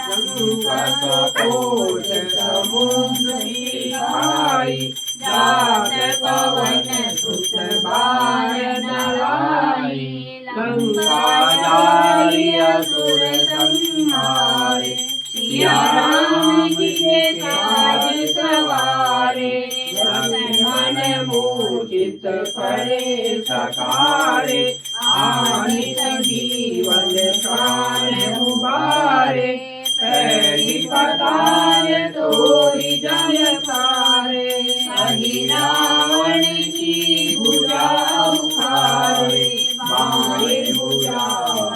लंका कपोत समुद्र दिखाई, जात पवन सुत बार नलाई, लंका जारी असुर संहारे, सिया राम जी के काज सवारे, लक्ष्मण मूर्छित पड़े सकारे, आनि संजीवन प्राण उबारे, पैरी पताल तोरी जल पारे, अहि रावण की भुजा उखारे, बाएं भुजा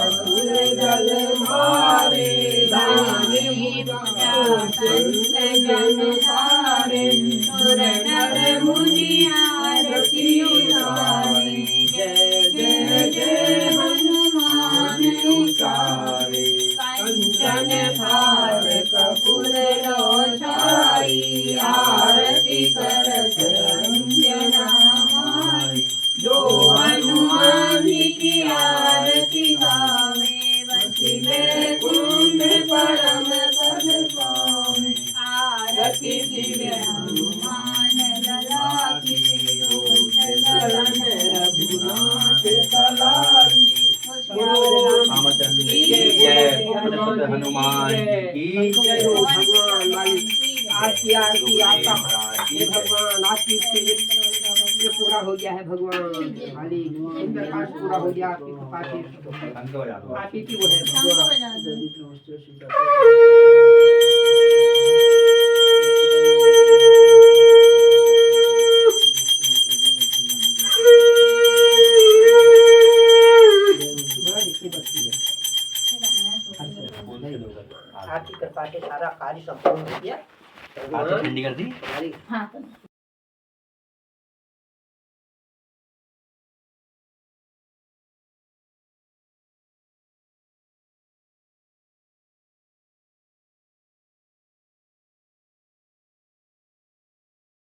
असुर जल मारे, दाहिनी भुजा संत जन तारे, सुर नर मुनि आरती उतारे, जय जय जय हनुमान उचारे, कंचन थार कपूर लोचाई, आरती करत अंजना माई, जो हनुमान जी की आरती गावे, बसिले कुंभ परम पद पावे, आरती की हनुमान लला की, दोष दलन रघुनाथ कला की, रामचंद्र की जय, पवन सुत हनुमान की जय हो भगवान मालिक। आरती आरती आपका हे भगवान, आपकी ये पूरा हो गया है भगवान मालिक, इनका काज पूरा हो गया आपकी कृपा से। आपकी की वो है भगवान। आपकी कृपा से सारा कार्य संपूर्ण हो गया। ठंडी कर दी। हाँ